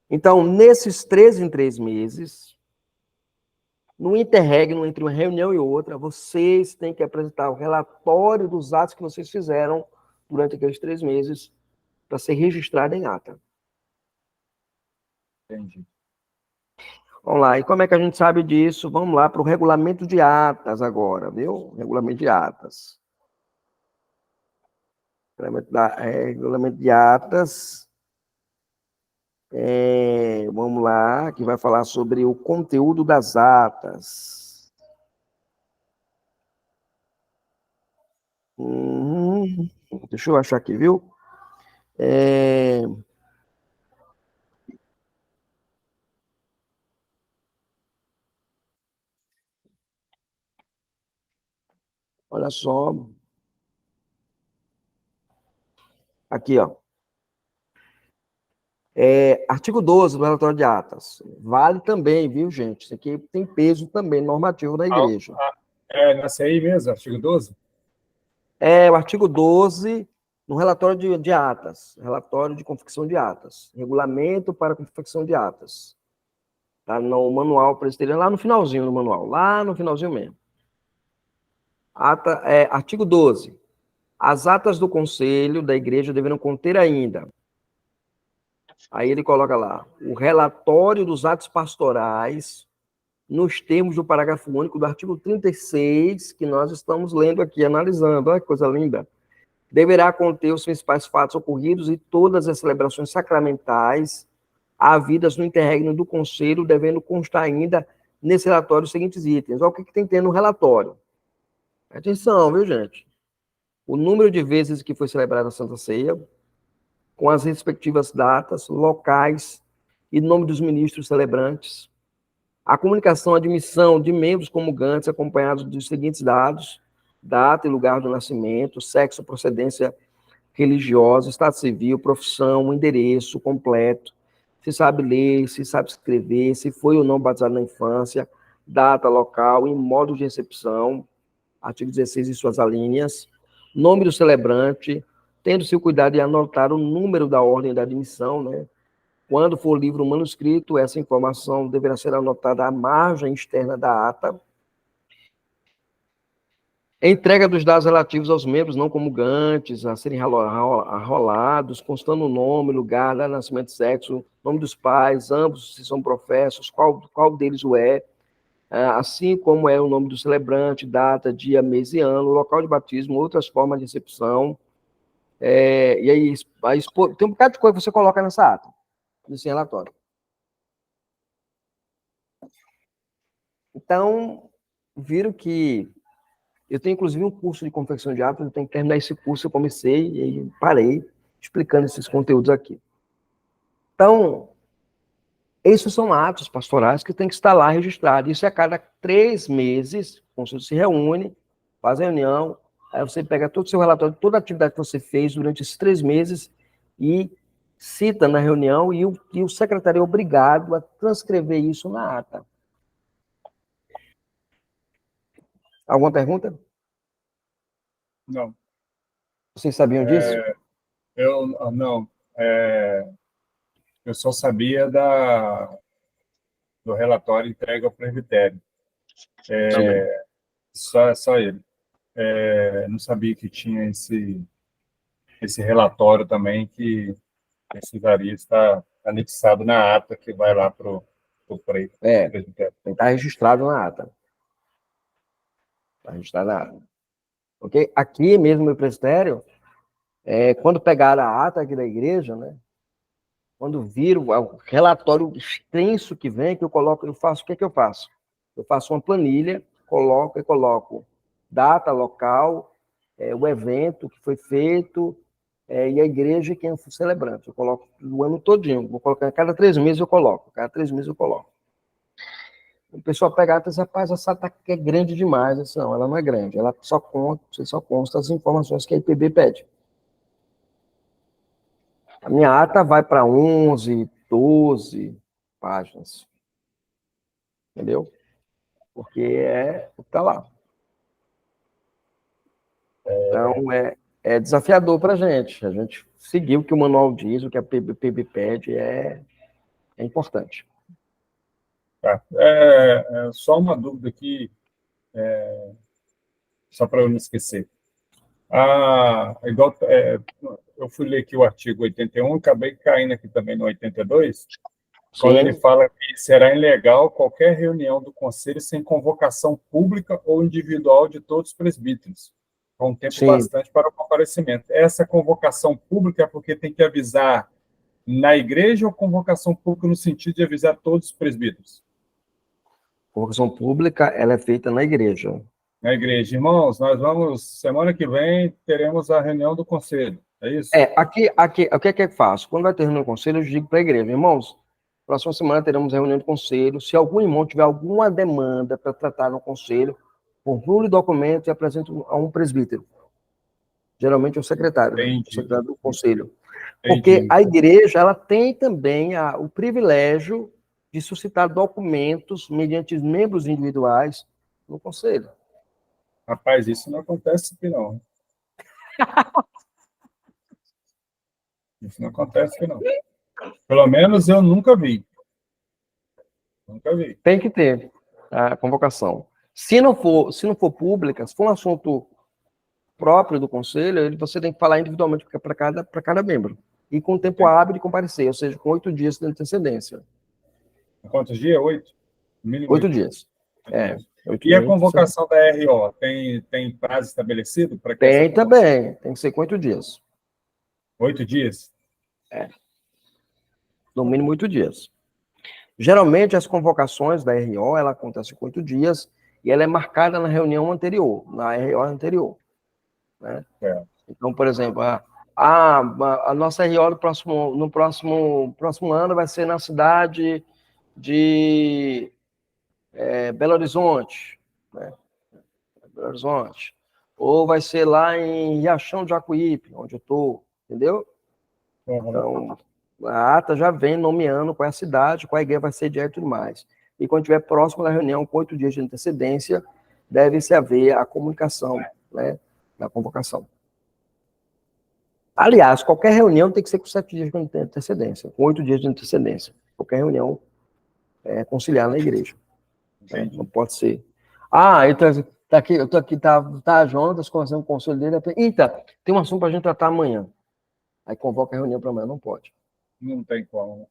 Então, nesses 3 em 3 meses, no interregno entre uma reunião e outra, vocês têm que apresentar o relatório dos atos que vocês fizeram durante aqueles 3 meses para ser registrado em ata. Entendi. Vamos lá, e como é que a gente sabe disso? Vamos lá para o regulamento de atas agora, viu? Regulamento de atas. Regulamento de atas. Vamos lá, que vai falar sobre o conteúdo das atas. Deixa eu achar aqui, viu? Olha só. Aqui, ó. Artigo 12 do relatório de atas. Vale também, viu, gente? Isso aqui tem peso também normativo da igreja. Nessa aí mesmo, artigo 12? O artigo 12, no relatório de atas. Relatório de confecção de atas. Regulamento para confecção de atas. Está no manual presbiteriano, lá no finalzinho do manual. Lá no finalzinho mesmo. Artigo 12. As atas do conselho da igreja deverão conter ainda. Aí ele coloca lá, o relatório dos atos pastorais, nos termos do parágrafo único do artigo 36, que nós estamos lendo aqui, analisando, olha que coisa linda. Deverá conter os principais fatos ocorridos e todas as celebrações sacramentais havidas no interregno do conselho, devendo constar ainda nesse relatório os seguintes itens. Olha o que tem que ter no relatório. Atenção, viu, gente? O número de vezes que foi celebrada a Santa Ceia, com as respectivas datas, locais e nome dos ministros celebrantes. A comunicação, admissão de membros comungantes acompanhados dos seguintes dados: data e lugar do nascimento, sexo, procedência religiosa, estado civil, profissão, endereço completo, se sabe ler, se sabe escrever, se foi ou não batizado na infância, data, local e modo de recepção, artigo 16 e suas alíneas, nome do celebrante, tendo-se o cuidado de anotar o número da ordem da admissão, né? Quando for livro manuscrito, essa informação deverá ser anotada à margem externa da ata. Entrega dos dados relativos aos membros não comungantes, a serem arrolados, constando o nome, lugar, data de nascimento, sexo, nome dos pais, ambos se são professos, qual deles o é, assim como é o nome do celebrante, data, dia, mês e ano, local de batismo, outras formas de recepção. E aí, tem um bocado de coisa que você coloca nessa ata, nesse relatório. Então, viram que eu tenho, inclusive, um curso de confecção de atas, eu tenho que terminar esse curso, eu comecei e aí parei explicando esses conteúdos aqui. Então, esses são atos pastorais que tem que estar lá registrado. Isso é a cada 3 meses, o conselho se reúne, faz a reunião, aí você pega todo o seu relatório, toda a atividade que você fez durante esses 3 meses e cita na reunião e o secretário é obrigado a transcrever isso na ata. Alguma pergunta? Não. Vocês sabiam disso? Não. Eu só sabia do relatório entregue ao presbitério. Só ele. Não sabia que tinha esse relatório também que precisaria estar anexado na ata que vai lá para o presbitério. Tem que estar registrado na ata. Está registrado na ata. Porque aqui mesmo no presbitério, quando pegaram a ata aqui da igreja, né? Quando viram o relatório extenso que vem, que eu faço, o que é que eu faço? Eu faço uma planilha, coloco data, local, o evento que foi feito, e a igreja e quem é o celebrante. Eu coloco o ano todinho. Vou colocar a cada 3 meses eu coloco. Cada 3 meses eu coloco. O pessoal pega a ata e diz, rapaz, essa ata aqui é grande demais. Eu disse, não, ela não é grande. Você só consta as informações que a IPB pede. A minha ata vai para 11, 12 páginas. Entendeu? Porque é o que está lá. Então, é desafiador para a gente. A gente seguir o que o manual diz, o que a PB pede, é importante. Tá. Só uma dúvida aqui, só para eu não esquecer. Eu fui ler aqui o artigo 81, acabei caindo aqui também no 82, quando ele fala que será ilegal qualquer reunião do conselho sem convocação pública ou individual de todos os presbíteros, com tempo bastante para o comparecimento. Essa convocação pública é porque tem que avisar na igreja ou convocação pública no sentido de avisar todos os presbíteros? Convocação pública, ela é feita na igreja. Na igreja. Irmãos, nós vamos, semana que vem, teremos a reunião do conselho. É isso? Aqui, o que é que eu faço? Quando vai ter reunião do conselho, eu digo para a igreja, irmãos, próxima semana teremos reunião do conselho. Se algum irmão tiver alguma demanda para tratar no conselho, formule o documento e apresente a um presbítero. Geralmente é o secretário, né? O secretário do conselho. Porque a igreja, ela tem também o privilégio de suscitar documentos mediante membros individuais no conselho. Rapaz, isso não acontece aqui, não. Isso não acontece aqui, não. Pelo menos eu nunca vi. Nunca vi. Tem que ter a convocação. Se não for pública, se for um assunto próprio do conselho, você tem que falar individualmente para cada membro. E com tempo hábil de comparecer, ou seja, com 8 dias de antecedência. Quantos dias? 8? 8 dias. 8 e a convocação da RO? Tem prazo estabelecido? Para que tem também. Tem que ser com 8 dias. 8 dias? No mínimo 8 dias. Geralmente, as convocações da RO, ela acontece com 8 dias e ela é marcada na reunião anterior, na RO anterior. Né? Então, por exemplo, a nossa RO no próximo ano vai ser na cidade de Belo Horizonte, né? Belo Horizonte. Ou vai ser lá em Riachão de Jacuípe, onde eu estou, entendeu? Então, a ata já vem nomeando qual é a cidade, qual a igreja vai sediar e tudo mais. E quando estiver próximo da reunião, com 8 dias de antecedência, deve-se haver a comunicação, né, da convocação. Aliás, qualquer reunião tem que ser com 7 dias de antecedência, com 8 dias de antecedência. Qualquer reunião conciliar na igreja. Né? Não pode ser. Eu tô aqui, tá Jonas conversando com o conselho dele. Eita, tem um assunto para a gente tratar amanhã. Aí convoca a reunião para amanhã. Não pode. Não tem como.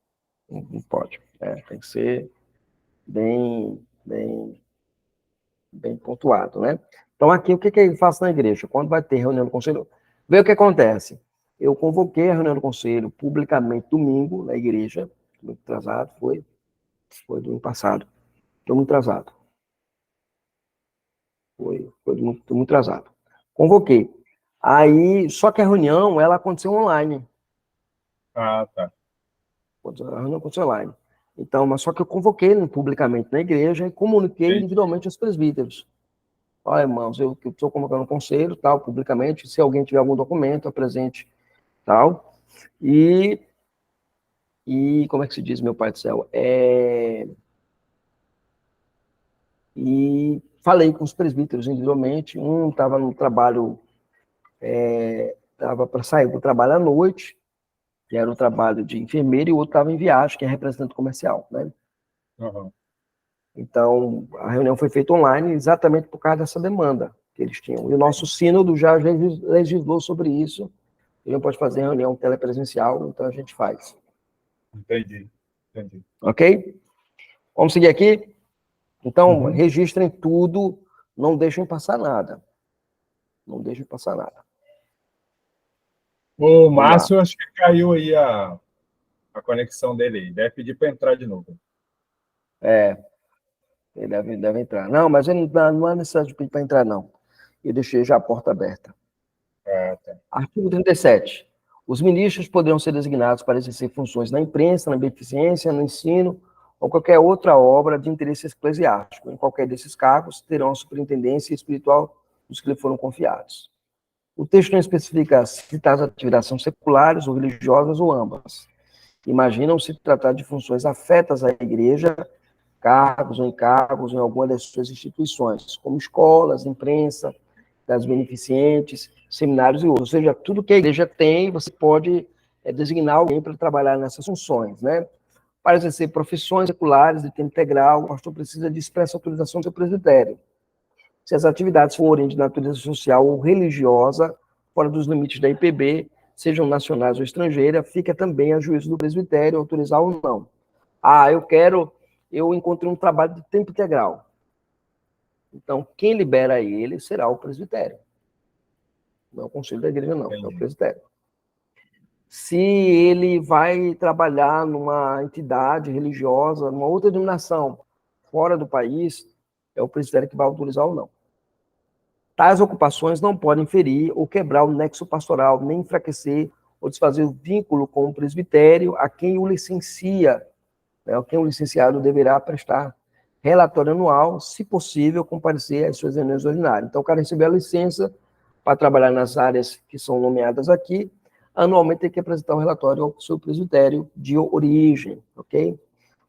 Não pode. Tem que ser bem pontuado, né? Então, aqui, o que eu faço na igreja? Quando vai ter reunião do conselho, vê o que acontece. Eu convoquei a reunião do conselho publicamente domingo na igreja, muito atrasado, foi domingo passado. Estou muito atrasado. Foi muito atrasado. Convoquei. Aí, só que a reunião, ela aconteceu online. Ah, tá. A reunião aconteceu online. Então, mas só que eu convoquei publicamente na igreja e comuniquei individualmente aos presbíteros. Olha, irmãos, eu estou convocando um conselho, tal, publicamente, se alguém tiver algum documento, apresente, tal. E como é que se diz, meu pai do céu? E falei com os presbíteros individualmente, um estava no trabalho, estava para sair do trabalho à noite, que era o trabalho de enfermeiro, e o outro estava em viagem, que é representante comercial, né? Uhum. Então, a reunião foi feita online exatamente por causa dessa demanda que eles tinham. E o nosso sínodo já legislou sobre isso. Ele não pode fazer reunião telepresencial, então a gente faz. Entendi. Ok? Vamos seguir aqui? Então, registrem tudo, não deixem passar nada. Não deixem passar nada. O Márcio, acho que caiu aí a conexão dele aí. Deve pedir para entrar de novo. Ele deve entrar. Não, mas ele não há necessidade de pedir para entrar, não. Eu deixei já a porta aberta. Tá. Artigo 37. Os ministros poderão ser designados para exercer funções na imprensa, na beneficência, no ensino ou qualquer outra obra de interesse eclesiástico. Em qualquer desses cargos, terão a superintendência espiritual dos que lhe foram confiados. O texto não especifica se tais atividades são seculares ou religiosas ou ambas. Imaginam se tratar de funções afetas à igreja, cargos ou encargos em alguma das suas instituições, como escolas, imprensa, das beneficentes, seminários e outros. Ou seja, tudo que a igreja tem, você pode designar alguém para trabalhar nessas funções, né? Para exercer profissões seculares de tempo integral, o pastor precisa de expressa autorização do seu presbitério. Se as atividades forem de natureza social ou religiosa, fora dos limites da IPB, sejam nacionais ou estrangeiras, fica também a juízo do presbitério autorizar ou não. Eu encontrei um trabalho de tempo integral. Então, quem libera ele será o presbitério. Não é o conselho da igreja, não, é o presbitério. Se ele vai trabalhar numa entidade religiosa, numa outra denominação, fora do país, é o presbitério que vai autorizar ou não. Tais ocupações não podem ferir ou quebrar o nexo pastoral, nem enfraquecer ou desfazer o vínculo com o presbitério a quem o licencia, né, a quem o licenciado deverá prestar relatório anual, se possível, comparecer às suas reuniões ordinárias. Então, o cara recebeu a licença para trabalhar nas áreas que são nomeadas aqui, anualmente tem que apresentar um relatório ao seu presbitério de origem, ok?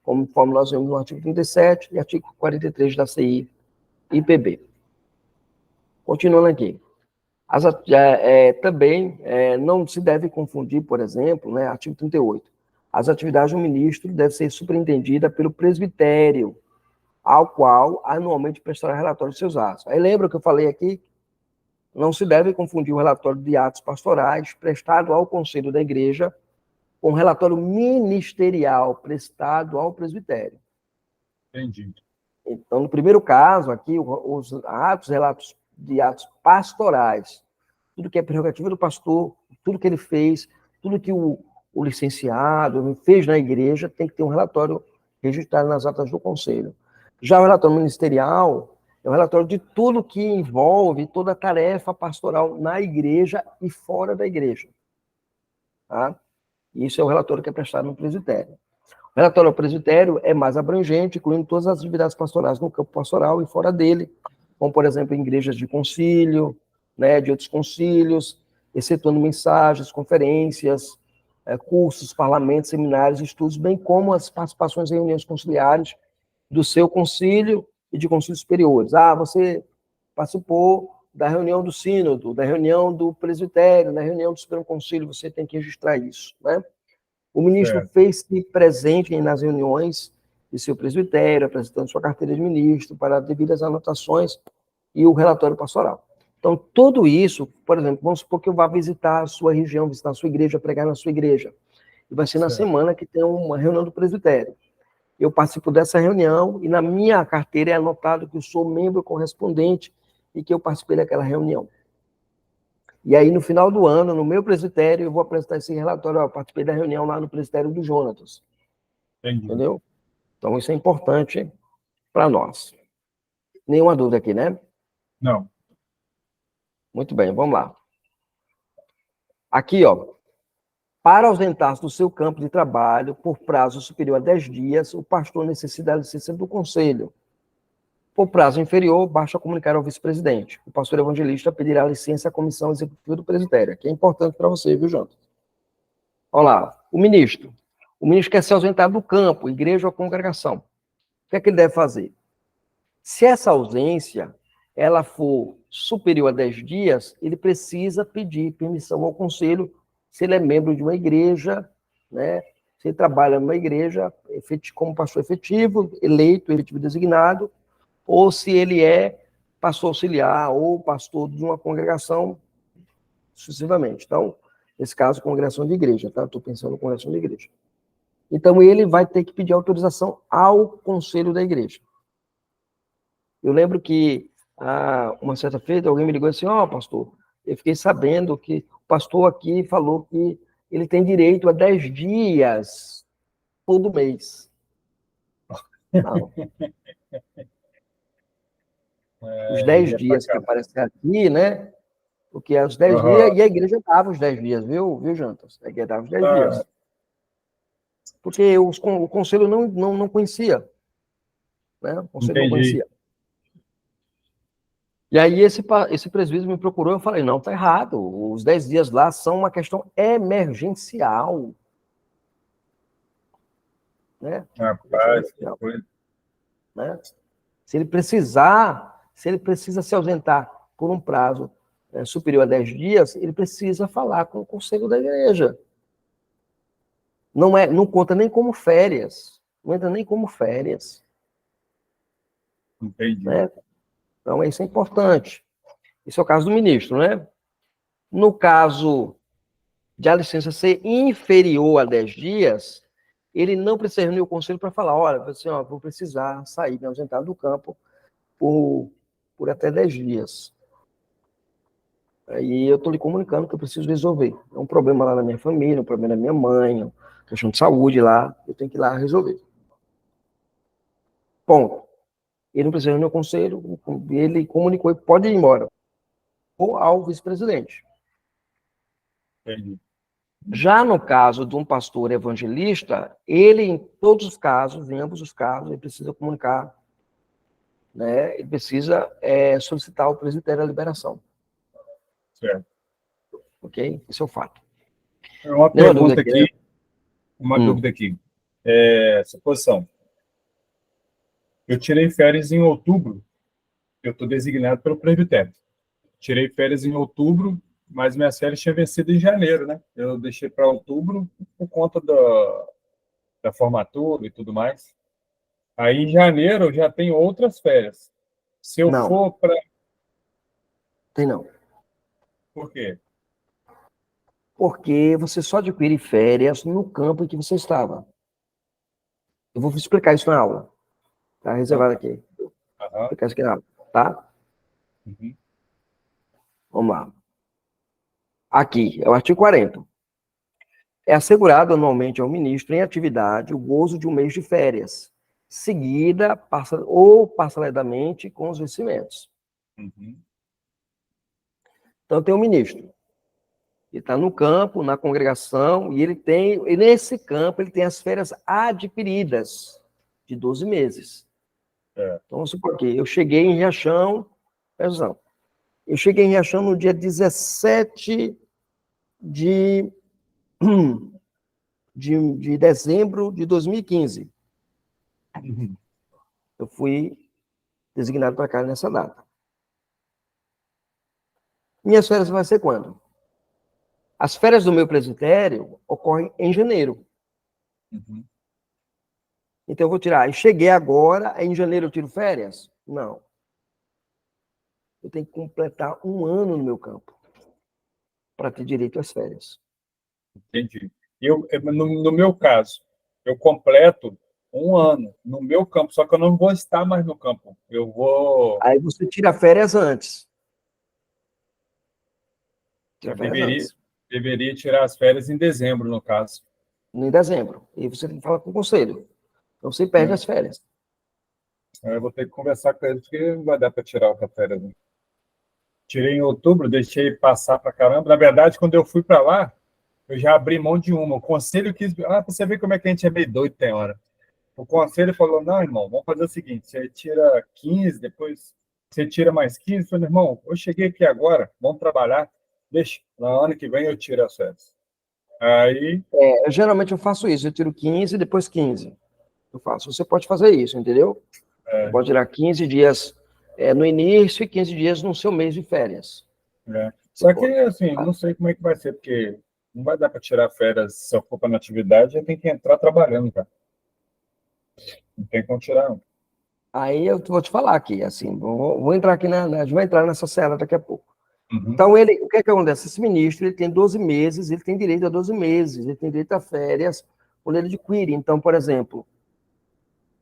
Conforme nós vemos no artigo 37 e artigo 43 da CI-IPB. Continuando aqui. Também não se deve confundir, por exemplo, né, artigo 38, as atividades do ministro devem ser superintendida pelo presbitério, ao qual anualmente prestará relatório de seus atos. Aí lembra que eu falei aqui? Não se deve confundir o relatório de atos pastorais prestado ao conselho da igreja com o relatório ministerial prestado ao presbitério. Entendi. Então, no primeiro caso aqui, os relatos de atos pastorais, tudo que é prerrogativa do pastor, tudo que ele fez, tudo que o licenciado fez na igreja, tem que ter um relatório registrado nas atas do conselho. Já o relatório ministerial é o relatório de tudo que envolve toda a tarefa pastoral na igreja e fora da igreja. Tá? Isso é o relatório que é prestado no presbitério. O relatório ao presbitério é mais abrangente, incluindo todas as atividades pastorais no campo pastoral e fora dele, como, por exemplo, em igrejas de concílio, né, de outros concílios, excetuando mensagens, conferências, cursos, parlamentos, seminários, estudos, bem como as participações em reuniões conciliares do seu concílio e de concílios superiores. Você participou da reunião do sínodo, da reunião do presbitério, da reunião do Supremo Concílio, você tem que registrar isso, né? O ministro fez-se presente nas reuniões de seu presbitério, apresentando sua carteira de ministro para devidas anotações e o relatório pastoral. Então, tudo isso, por exemplo, vamos supor que eu vá visitar a sua região, visitar a sua igreja, pregar na sua igreja. E vai ser na semana que tem uma reunião do presbitério. Eu participo dessa reunião e na minha carteira é anotado que eu sou membro correspondente e que eu participei daquela reunião. E aí, no final do ano, no meu presbitério, eu vou apresentar esse relatório. Eu participei da reunião lá no presbitério do Jonatas. Entendi. Entendeu? Então, isso é importante para nós. Nenhuma dúvida aqui, né? Não. Muito bem, vamos lá. Aqui, ó. Para ausentar-se do seu campo de trabalho por prazo superior a 10 dias, o pastor necessita da licença do conselho. Por prazo inferior, basta comunicar ao vice-presidente. O pastor evangelista pedirá licença à comissão executiva do presbitério, que é importante para você, viu, Janta? Olha lá, o ministro. O ministro quer se ausentar do campo, igreja ou congregação. O que é que ele deve fazer? Se essa ausência ela for superior a 10 dias, ele precisa pedir permissão ao conselho, se ele é membro de uma igreja, né? Se ele trabalha numa igreja como pastor efetivo, eleito, efetivo designado, ou se ele é pastor auxiliar ou pastor de uma congregação, sucessivamente. Então, nesse caso, congregação de igreja, tá? Estou pensando em congregação de igreja. Então, ele vai ter que pedir autorização ao conselho da igreja. Eu lembro que, uma certa feita, alguém me ligou assim, pastor, eu fiquei sabendo que o pastor aqui falou que ele tem direito a 10 dias todo mês. Não. Os 10 dias que aparecem aqui, né? Porque os 10 dias, e a igreja dava os 10 dias, viu, Jantas? A igreja dava os 10 dias. Porque o conselho não conhecia. Né? O conselho não conhecia. E aí esse presbítero me procurou, eu falei, não, tá errado. Os 10 dias lá são uma questão emergencial. Né? Rapaz, né? Se ele precisa se ausentar por um prazo superior a 10 dias, ele precisa falar com o conselho da igreja. Não conta nem como férias. Não entra nem como férias. Entendi. Né? Então, isso é importante. Esse é o caso do ministro, né? No caso de a licença ser inferior a 10 dias, ele não precisa reunir o conselho para falar, olha, assim, vou precisar sair, me ausentar do campo por até 10 dias. Aí eu estou lhe comunicando que eu preciso resolver. É um problema lá na minha família, um problema da minha mãe, uma questão de saúde lá, eu tenho que ir lá resolver. Ponto. Ele não precisa do meu conselho, ele comunicou e pode ir embora. Ou ao vice-presidente. Entendi. Já no caso de um pastor evangelista, ele, em todos os casos, em ambos os casos, ele precisa comunicar, né? Ele precisa solicitar ao presbitério a liberação. Certo. Ok? Esse é o fato. Uma Nenhuma dúvida pergunta aqui, né? aqui, uma dúvida aqui. Suposição. Eu tirei férias em outubro, eu estou designado pelo presbitério. Tirei férias em outubro, mas minhas férias tinham vencido em janeiro, né? Eu deixei para outubro por conta da formatura e tudo mais. Aí em janeiro eu já tenho outras férias. Se eu Não, for para. tem não. Por quê? Porque você só adquire férias no campo em que você estava. Eu vou explicar isso na aula. Tá Então, reservado tá. aqui. Vou Aham. explicar isso aqui na aula, tá? Uhum. Vamos lá. Aqui, é o artigo 40. É assegurado anualmente ao ministro em atividade o gozo de um mês de férias, seguida ou parceladamente com os vencimentos. Uhum. Então, tem o ministro. Ele está no campo, na congregação, e nesse campo ele tem as férias adquiridas de 12 meses. É. Então, vamos supor que eu cheguei em Riachão, presta atenção, eu cheguei em Riachão no dia 17 de, de dezembro de 2015. Uhum. Eu fui designado para cá nessa data. Minhas férias vão ser quando? As férias do meu presbitério ocorrem em janeiro. Uhum. Então, eu vou tirar. Eu cheguei agora, em janeiro eu tiro férias? Não. Eu tenho que completar um ano no meu campo para ter direito às férias. Entendi. No meu caso, eu completo um ano no meu campo, só que eu não vou estar mais no campo. Eu vou. Aí você tira férias antes. Tira Eu férias deveria, antes. deveria tirar as férias em dezembro, no caso. Em dezembro. E você tem que falar com o conselho. Então você perde Né? as férias. Aí eu vou ter que conversar com eles, porque não vai dar para tirar outra férias. Né? Tirei em outubro, deixei passar para caramba. Na verdade, quando eu fui para lá, eu já abri mão de uma. O conselho quis. Ah, para você ver como é que a gente é meio doido, tem hora. O conselho falou: não, irmão, vamos fazer o seguinte: você tira 15, depois você tira mais 15. Eu falei, irmão, eu cheguei aqui agora, vamos trabalhar. Deixa, no ano que vem eu tiro as férias. Aí, Geralmente eu faço isso. Eu tiro 15, depois 15. Eu faço. Você pode fazer isso, entendeu? Você pode tirar 15 dias no início e 15 dias no seu mês de férias. Você só que, pode. assim, Tá? não sei como é que vai ser, porque não vai dar para tirar férias se eu for para natividade, eu tenho que entrar trabalhando, cara. Não tem como tirar, não. Aí eu vou te falar aqui, assim, vou entrar aqui a gente vai entrar nessa cela daqui a pouco. Uhum. Então, o que é que acontece? Esse ministro, ele tem 12 meses, ele tem direito a 12 meses, ele tem direito a férias quando ele adquire. Então, por exemplo,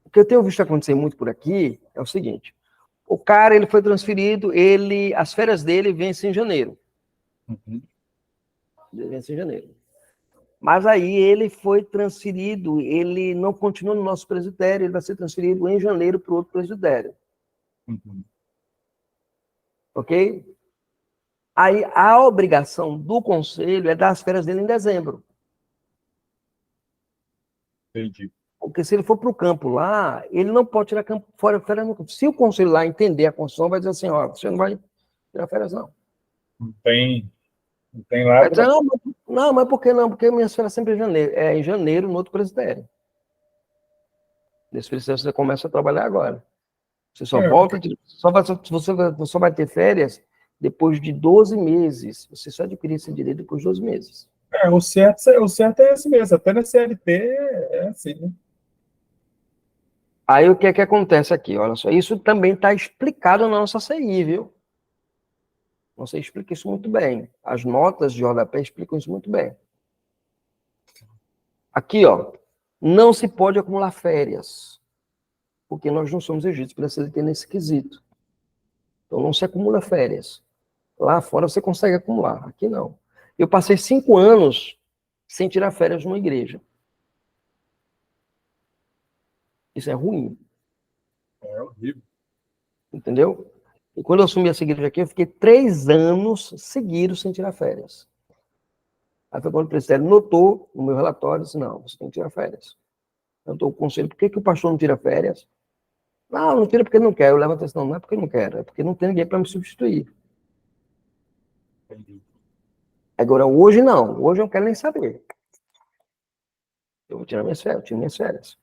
o que eu tenho visto acontecer muito por aqui é o seguinte, o cara, ele foi transferido, as férias dele vencem em janeiro. Uhum. Ele vence em janeiro. Mas aí ele foi transferido, ele não continua no nosso presbitério, ele vai ser transferido em janeiro para o outro presbitério. Uhum. Ok? Aí a obrigação do conselho é dar as férias dele em dezembro. Entendi. Porque se ele for para o campo lá, ele não pode tirar férias no campo. Se o conselho lá entender a Constituição, vai dizer assim, ó, você não vai tirar férias, não. Não tem lá Vai dizer, para. não, mas por que não? Porque minhas férias sempre em janeiro. É em janeiro, no outro presbitério. Nesse presbitério você começa a trabalhar agora. Você só volta, você só vai ter férias depois de 12 meses. Você só adquirir esse direito depois de 12 meses. O certo é esse mesmo, até na CLT é assim, né? Aí o que é que acontece aqui? Olha só, isso também está explicado na nossa CI, viu? Você explica isso muito bem. As notas de rodapé explicam isso muito bem. Aqui, ó, não se pode acumular férias, porque nós não somos egípcios para se ter nesse quesito. Então não se acumula férias. Lá fora você consegue acumular, aqui não. Eu passei 5 anos sem tirar férias numa igreja. Isso é ruim, É horrível. entendeu? E quando eu assumi essa igreja aqui, eu fiquei 3 anos seguidos sem tirar férias. Aí foi quando o presbitério notou no meu relatório, disse, não, você tem que tirar férias. Eu dou o conselho, por que, que o pastor não tira férias? Não tira porque não quer. Eu levo a atenção, não é porque não quero, é porque não tem ninguém para me substituir. Entendi. Agora, hoje não, hoje eu não quero nem saber. Eu vou tirar minhas férias, eu tiro minhas férias.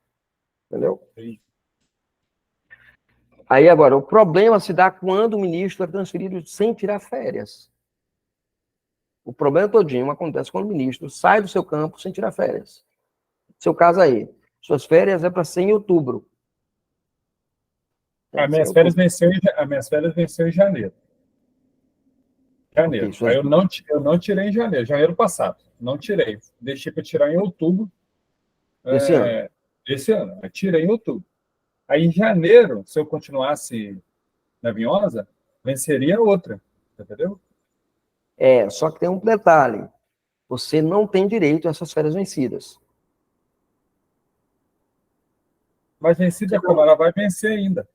Entendeu? Entendi. Aí agora, o problema se dá quando o ministro é transferido sem tirar férias. O problema todinho acontece quando o ministro sai do seu campo sem tirar férias. Seu caso aí, suas férias é para ser em outubro. As minhas férias venceu em janeiro. Ok, Janeiro. Aí eu não tirei em janeiro, janeiro passado. Não tirei. Deixei para tirar em outubro desse ano. desse ano. Eu tirei em outubro. Aí em janeiro, se eu continuasse na Vinhosa, venceria outra. Entendeu? Só que tem um detalhe. Você não tem direito a essas férias vencidas. Mas vencida como? Ela vai vencer ainda.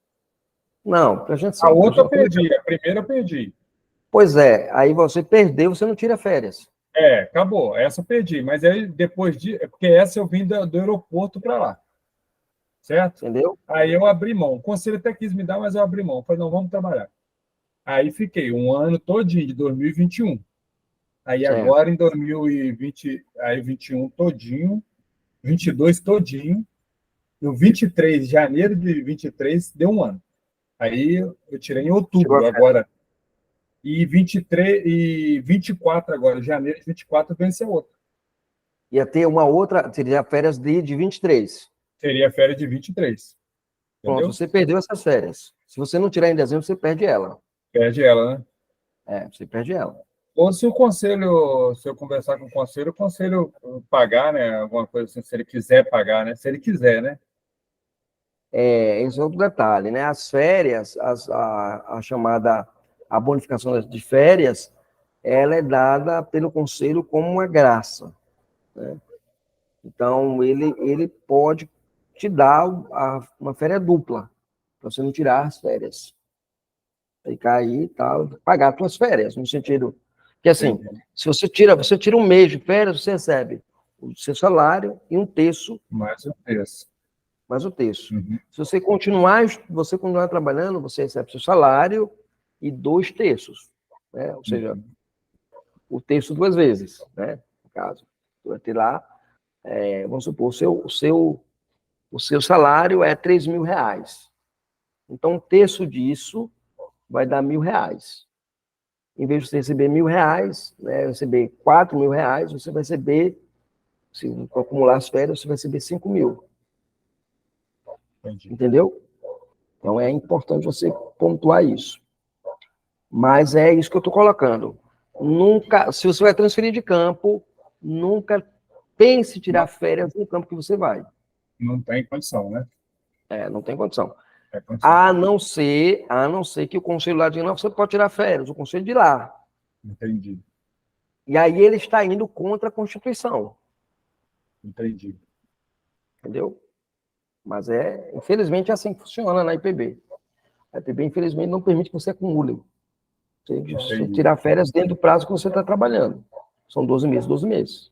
Não, presta A atenção. outra eu perdi, a primeira eu perdi. Pois é, aí você perdeu, você não tira férias. Acabou. Essa eu perdi. Mas aí depois de. Porque essa eu vim do aeroporto para lá. Certo? Entendeu? Aí eu abri mão. O conselho até quis me dar, mas eu abri mão. Falei, não, vamos trabalhar. Aí fiquei um ano todinho, de 2021. Aí Certo. agora em 2020, aí 21 todinho, 22 todinho, no 23, janeiro de 23, deu um ano. Aí eu tirei em outubro agora. E 23 e 24 agora, janeiro de 24 vence a outra. Ia ter uma outra, seria férias de 23. Seria férias de 23. Entendeu? Pronto, você perdeu essas férias. Se você não tirar em dezembro, você perde ela. Perde ela, né? Você perde ela. Ou se o conselho, se eu conversar com o conselho pagar, né? Alguma coisa assim, se ele quiser pagar, né? Se ele quiser, né? Esse é outro detalhe, né? As férias, a chamada a bonificação de férias, ela é dada pelo conselho como uma graça, né? Então, ele pode te dar uma férias dupla, para você não tirar as férias. Ficar aí e tal, pagar as suas férias, no sentido que, assim, se você tira um mês de férias, você recebe o seu salário e um terço. Mais um terço. Mais o terço. Uhum. Se você continuar trabalhando, você recebe seu salário e 2 terços, né? Ou seja, o terço 2 vezes, né? No caso, você vai ter lá, vamos supor, o seu salário é R$3.000. Então, um terço disso vai dar R$1.000. Em vez de você receber R$1.000, né, receber R$4.000, você vai receber, se acumular as férias, você vai receber R$5.000. Entendi. Entendeu? Então, é importante você pontuar isso. Mas é isso que eu estou colocando. Nunca, se você vai transferir de campo, nunca pense em tirar férias no campo que você vai. Não tem condição, né? Não tem condição. Condição. A não ser que o conselho lá diga, não, você pode tirar férias, o conselho de lá. Entendi. E aí ele está indo contra a Constituição. Entendi. Entendeu? Mas infelizmente, é assim que funciona na IPB. A IPB, infelizmente, não permite que você acumule. Você tirar férias dentro do prazo que você está trabalhando. São 12 meses, 12 meses.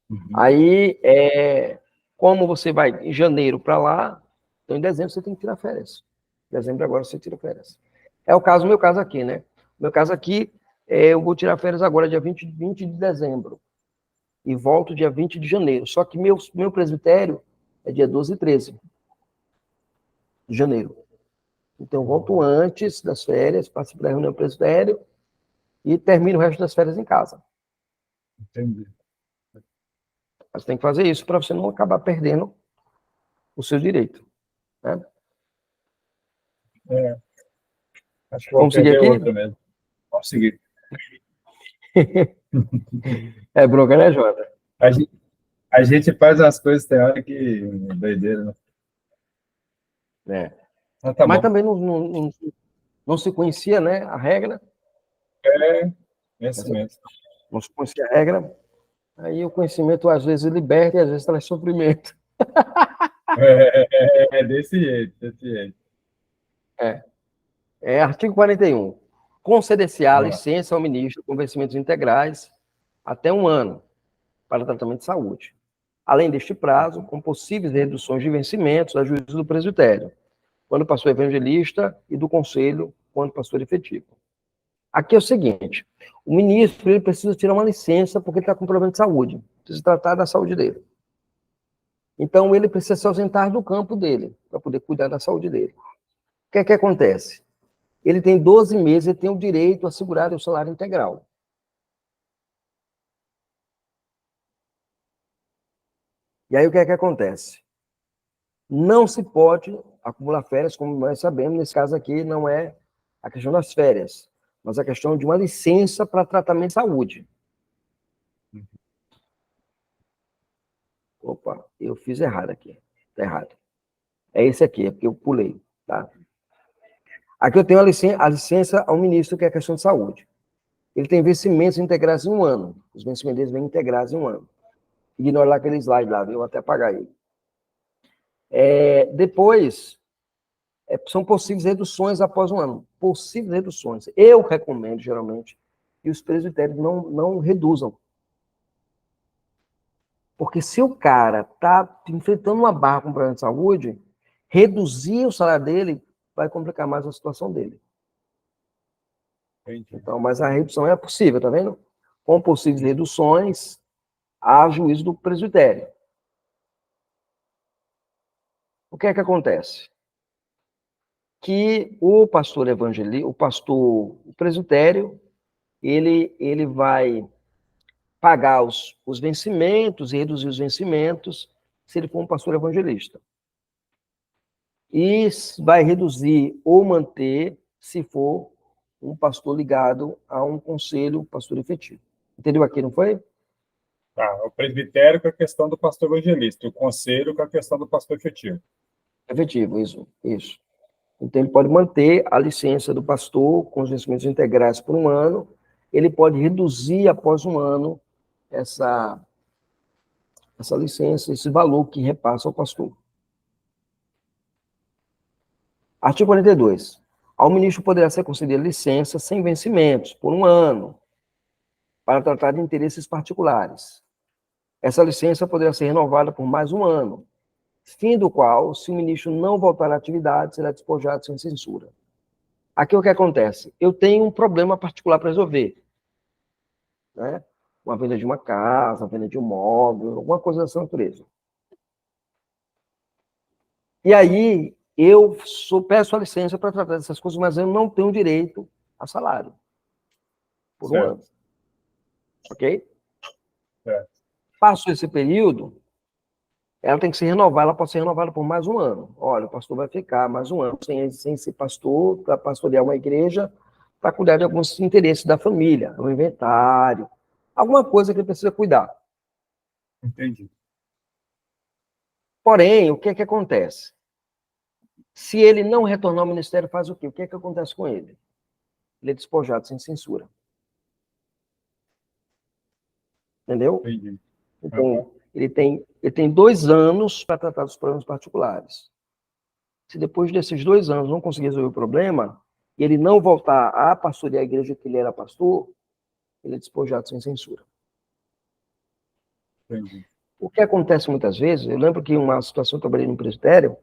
Uhum. Aí, como você vai em janeiro para lá, então em dezembro você tem que tirar férias. Em dezembro agora você tira férias. É o meu caso aqui, né? Meu caso aqui, eu vou tirar férias agora dia 20 de dezembro. E volto dia 20 de janeiro. Só que meu presbitério é dia 12 e 13 de janeiro. Então, eu volto antes das férias, participo da reunião do presbitério e termino o resto das férias em casa. Entendi. Mas tem que fazer isso para você não acabar perdendo o seu direito. Né? Acho que vou seguir perder aqui? outra mesmo. Vamos seguir. Bronca, né, Jota? A gente faz as coisas, tem hora que doideira, né? Mas bom. também não se conhecia, né, a regra. Esse mesmo. Vamos conhecer a regra. Aí o conhecimento às vezes liberta e às vezes traz sofrimento. Desse jeito, desse jeito. Artigo 41. Conceder-se-á Vamos lá. licença ao ministro com vencimentos integrais até 1 ano para tratamento de saúde. Além deste prazo, com possíveis reduções de vencimentos a juízo do presbitério, quando pastor evangelista, e do conselho, quando pastor efetivo. Aqui é o seguinte, o ministro ele precisa tirar uma licença porque ele está com problema de saúde, precisa tratar da saúde dele. Então, ele precisa se ausentar do campo dele, para poder cuidar da saúde dele. O que é que acontece? Ele tem 12 meses, ele tem o direito a assegurar o salário integral. E aí, o que é que acontece? Não se pode acumular férias, como nós sabemos, nesse caso aqui não é a questão das férias, mas a questão de uma licença para tratamento de saúde. Opa, eu fiz errado aqui. Está errado. É esse aqui, é porque eu pulei. Tá? Aqui eu tenho a licença ao ministro, que é a questão de saúde. Ele tem vencimentos integrais em 1 ano. Os vencimentos deles vêm integrados em 1 ano. Ignora lá aquele slide lá, eu vou até apagar ele. Depois, são possíveis reduções após 1 ano. Possíveis reduções. Eu recomendo, geralmente, que os presbitérios não reduzam. Porque se o cara está enfrentando uma barra com problema de saúde, reduzir o salário dele vai complicar mais a situação dele. Entendi. Então, mas a redução é possível, tá vendo? Com possíveis reduções, há juízo do presbitério. O que é que acontece? Que o pastor evangelista, o presbitério, ele vai pagar os vencimentos e reduzir os vencimentos se ele for um pastor evangelista. E vai reduzir ou manter se for um pastor ligado a um conselho, pastor efetivo. Entendeu aqui, não foi? Tá, o presbitério com a questão do pastor evangelista, o conselho com a questão do pastor efetivo. Efetivo, isso. Então, ele pode manter a licença do pastor com os vencimentos integrais por 1 ano, ele pode reduzir após 1 ano essa licença, esse valor que repassa ao pastor. Artigo 42. Ao ministro poderá ser concedida licença sem vencimentos por 1 ano para tratar de interesses particulares. Essa licença poderá ser renovada por mais 1 ano, fim do qual, se o ministro não voltar à atividade, será despojado sem censura. Aqui o que acontece? Eu tenho um problema particular para resolver, né? Uma venda de uma casa, uma venda de um móvel, alguma coisa dessa natureza. E aí, eu peço a licença para tratar dessas coisas, mas eu não tenho direito a salário por 1 ano. Ok? Certo. Passou esse período, ela tem que ser renovada, ela pode ser renovada por mais 1 ano. Olha, o pastor vai ficar mais 1 ano sem ser pastor, para pastorear uma igreja, para cuidar de alguns interesses da família, o inventário, alguma coisa que ele precisa cuidar. Entendi. Porém, o que é que acontece? Se ele não retornar ao ministério, faz o quê? O que é que acontece com ele? Ele é despojado sem censura. Entendeu? Entendi. Então, ele tem 2 anos para tratar dos problemas particulares. Se depois desses 2 anos não conseguir resolver o problema, e ele não voltar a pastorear a igreja que ele era pastor, ele é despojado sem censura. Entendi. O que acontece muitas vezes, eu lembro que uma situação eu trabalhei no presbitério,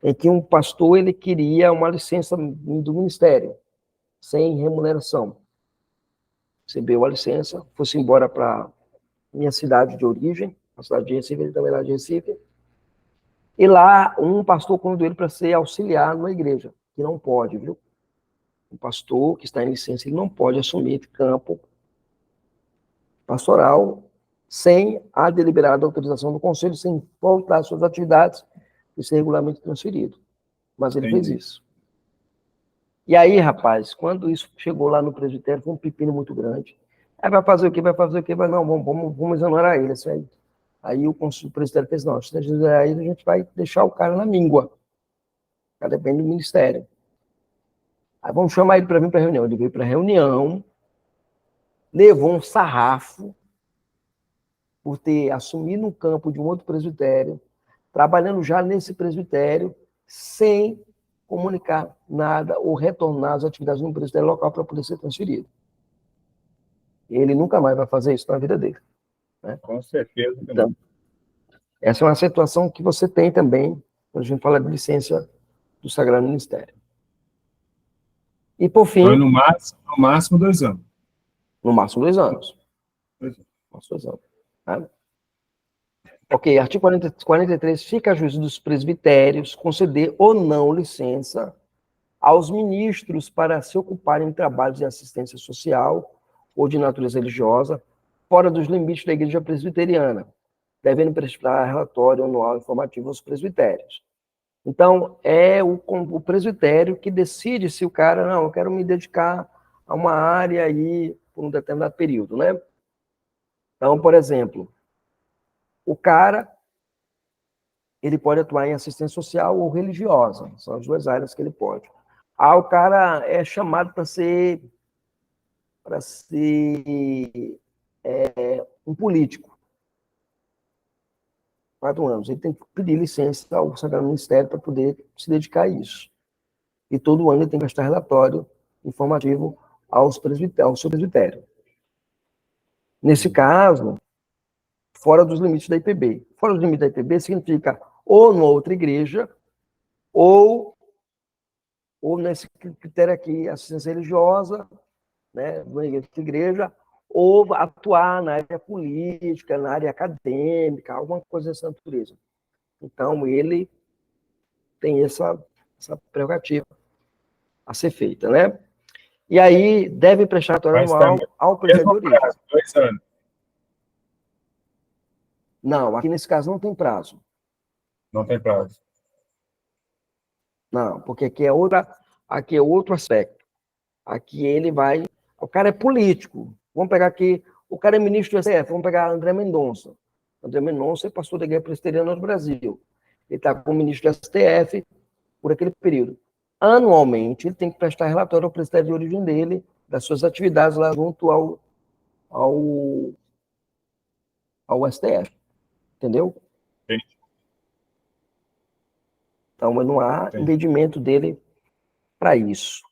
em que um pastor ele queria uma licença do ministério, sem remuneração. Recebeu a licença, fosse embora para minha cidade de origem, a cidade de Recife, ele também lá de Recife, e lá um pastor convidou ele para ser auxiliar numa igreja, que não pode, viu? Um pastor que está em licença, ele não pode assumir campo pastoral sem a deliberada autorização do conselho, sem voltar às suas atividades e ser regularmente transferido. Mas ele fez isso. E aí, rapaz, quando isso chegou lá no presbitério, foi um pepino muito grande. Aí vai fazer o quê? Vai fazer o quê? Vai, não, vamos exonerar ele. Assim, aí o presbitério fez, não, se exonerar ele, a gente vai deixar o cara na míngua. Já depende do ministério. Aí vamos chamar ele para vir para a reunião. Ele veio para a reunião, levou um sarrafo por ter assumido um campo de um outro presbitério, trabalhando já nesse presbitério, sem comunicar nada ou retornar às atividades no presbitério local para poder ser transferido. Ele nunca mais vai fazer isso na vida dele. Né? Com certeza. Então, essa é uma situação que você tem também, quando a gente fala de licença do Sagrado Ministério. E, por fim... Então, no máximo 2 anos. No máximo 2 anos. 2 anos. Máximo 2 anos. Tá? Ok, artigo 43, fica a juízo dos presbitérios conceder ou não licença aos ministros para se ocuparem de trabalhos de assistência social ou de natureza religiosa, fora dos limites da igreja presbiteriana, devendo prestar relatório anual informativo aos presbitérios. Então, é o presbitério que decide se o cara, não, eu quero me dedicar a uma área aí por um determinado período, né? Então, por exemplo, o cara, ele pode atuar em assistência social ou religiosa, são as 2 áreas que ele pode. O cara é chamado para ser um político. 4 anos. Ele tem que pedir licença ao Sagrado Ministério para poder se dedicar a isso. E todo ano ele tem que prestar relatório informativo ao seu presbitério. Nesse caso, fora dos limites da IPB. Fora dos limites da IPB significa ou numa outra igreja, ou nesse critério aqui, assistência religiosa, né, numa igreja, ou atuar na área política, na área acadêmica, alguma coisa dessa natureza. Então, ele tem essa prerrogativa a ser feita, né? E aí, deve prestar relatório anual ao presbitério de origem. 2 anos. Não, aqui nesse caso não tem prazo. Não tem prazo. Não, porque aqui é outro aspecto. Aqui ele vai... O cara é político. Vamos pegar aqui... O cara é ministro do STF. Vamos pegar André Mendonça. André Mendonça é pastor da Igreja Presbiteriana do Brasil. Ele está como ministro do STF por aquele período. Anualmente, ele tem que prestar relatório ao presbitério de origem dele, das suas atividades lá junto ao STF. Entendeu? Sim. Então, não há impedimento dele para isso.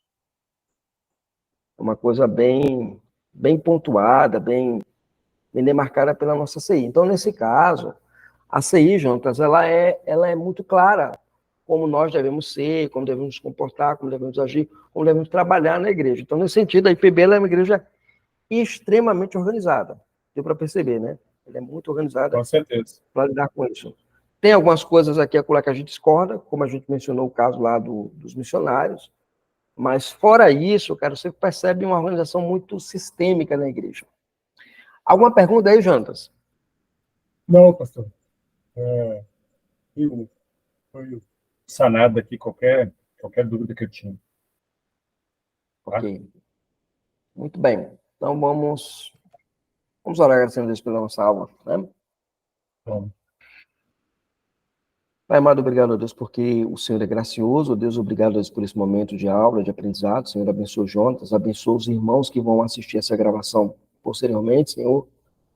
É uma coisa bem pontuada, bem demarcada pela nossa CI. Então, nesse caso, a CI, Jonas, ela é muito clara como nós devemos ser, como devemos nos comportar, como devemos agir, como devemos trabalhar na igreja. Então, nesse sentido, a IPB ela é uma igreja extremamente organizada. Deu para perceber, né? Ela é muito organizada. Com certeza. Para lidar com isso. Tem algumas coisas aqui e acolá que a gente discorda, como a gente mencionou o caso lá dos missionários, mas fora isso, cara, você percebe uma organização muito sistêmica na igreja. Alguma pergunta aí, Jantas? Não, pastor. Foi sanado aqui qualquer dúvida que eu tinha. Ok. Muito bem. Então vamos orar agradecendo a Deus pela nossa aula, né? Bom. Pai amado, obrigado a Deus porque o Senhor é gracioso. Deus, obrigado a Deus por esse momento de aula, de aprendizado. Senhor, abençoa o Jonas, abençoa os irmãos que vão assistir essa gravação posteriormente. Senhor,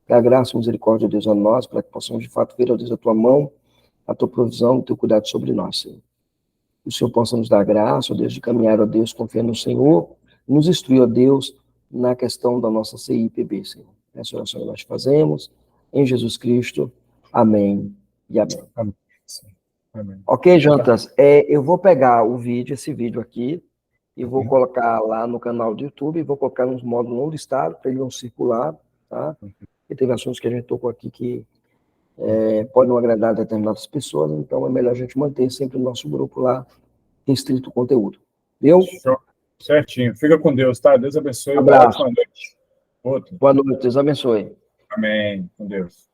dá graça e misericórdia, Deus, a nós, para que possamos de fato ver, ó Deus, a tua mão, a tua provisão, o teu cuidado sobre nós, Senhor. Que o Senhor possa nos dar graça, ó Deus, de caminhar, ó Deus, confiando no Senhor, nos instruir, ó Deus, na questão da nossa CIPB, Senhor. Essa oração que nós fazemos, em Jesus Cristo. Amém e amém. Amém. Amém. Ok, Jantas, eu vou pegar esse vídeo aqui, e vou colocar lá no canal do YouTube, vou colocar nos módulos não listados, para ele não circular, tá? E teve assuntos que a gente tocou aqui que podem não agradar determinadas pessoas, então é melhor a gente manter sempre o nosso grupo lá, restrito o conteúdo. Viu? Certinho. Fica com Deus, tá? Deus abençoe. Abraço. Boa noite. Boa noite, Deus abençoe. Amém. Com Deus.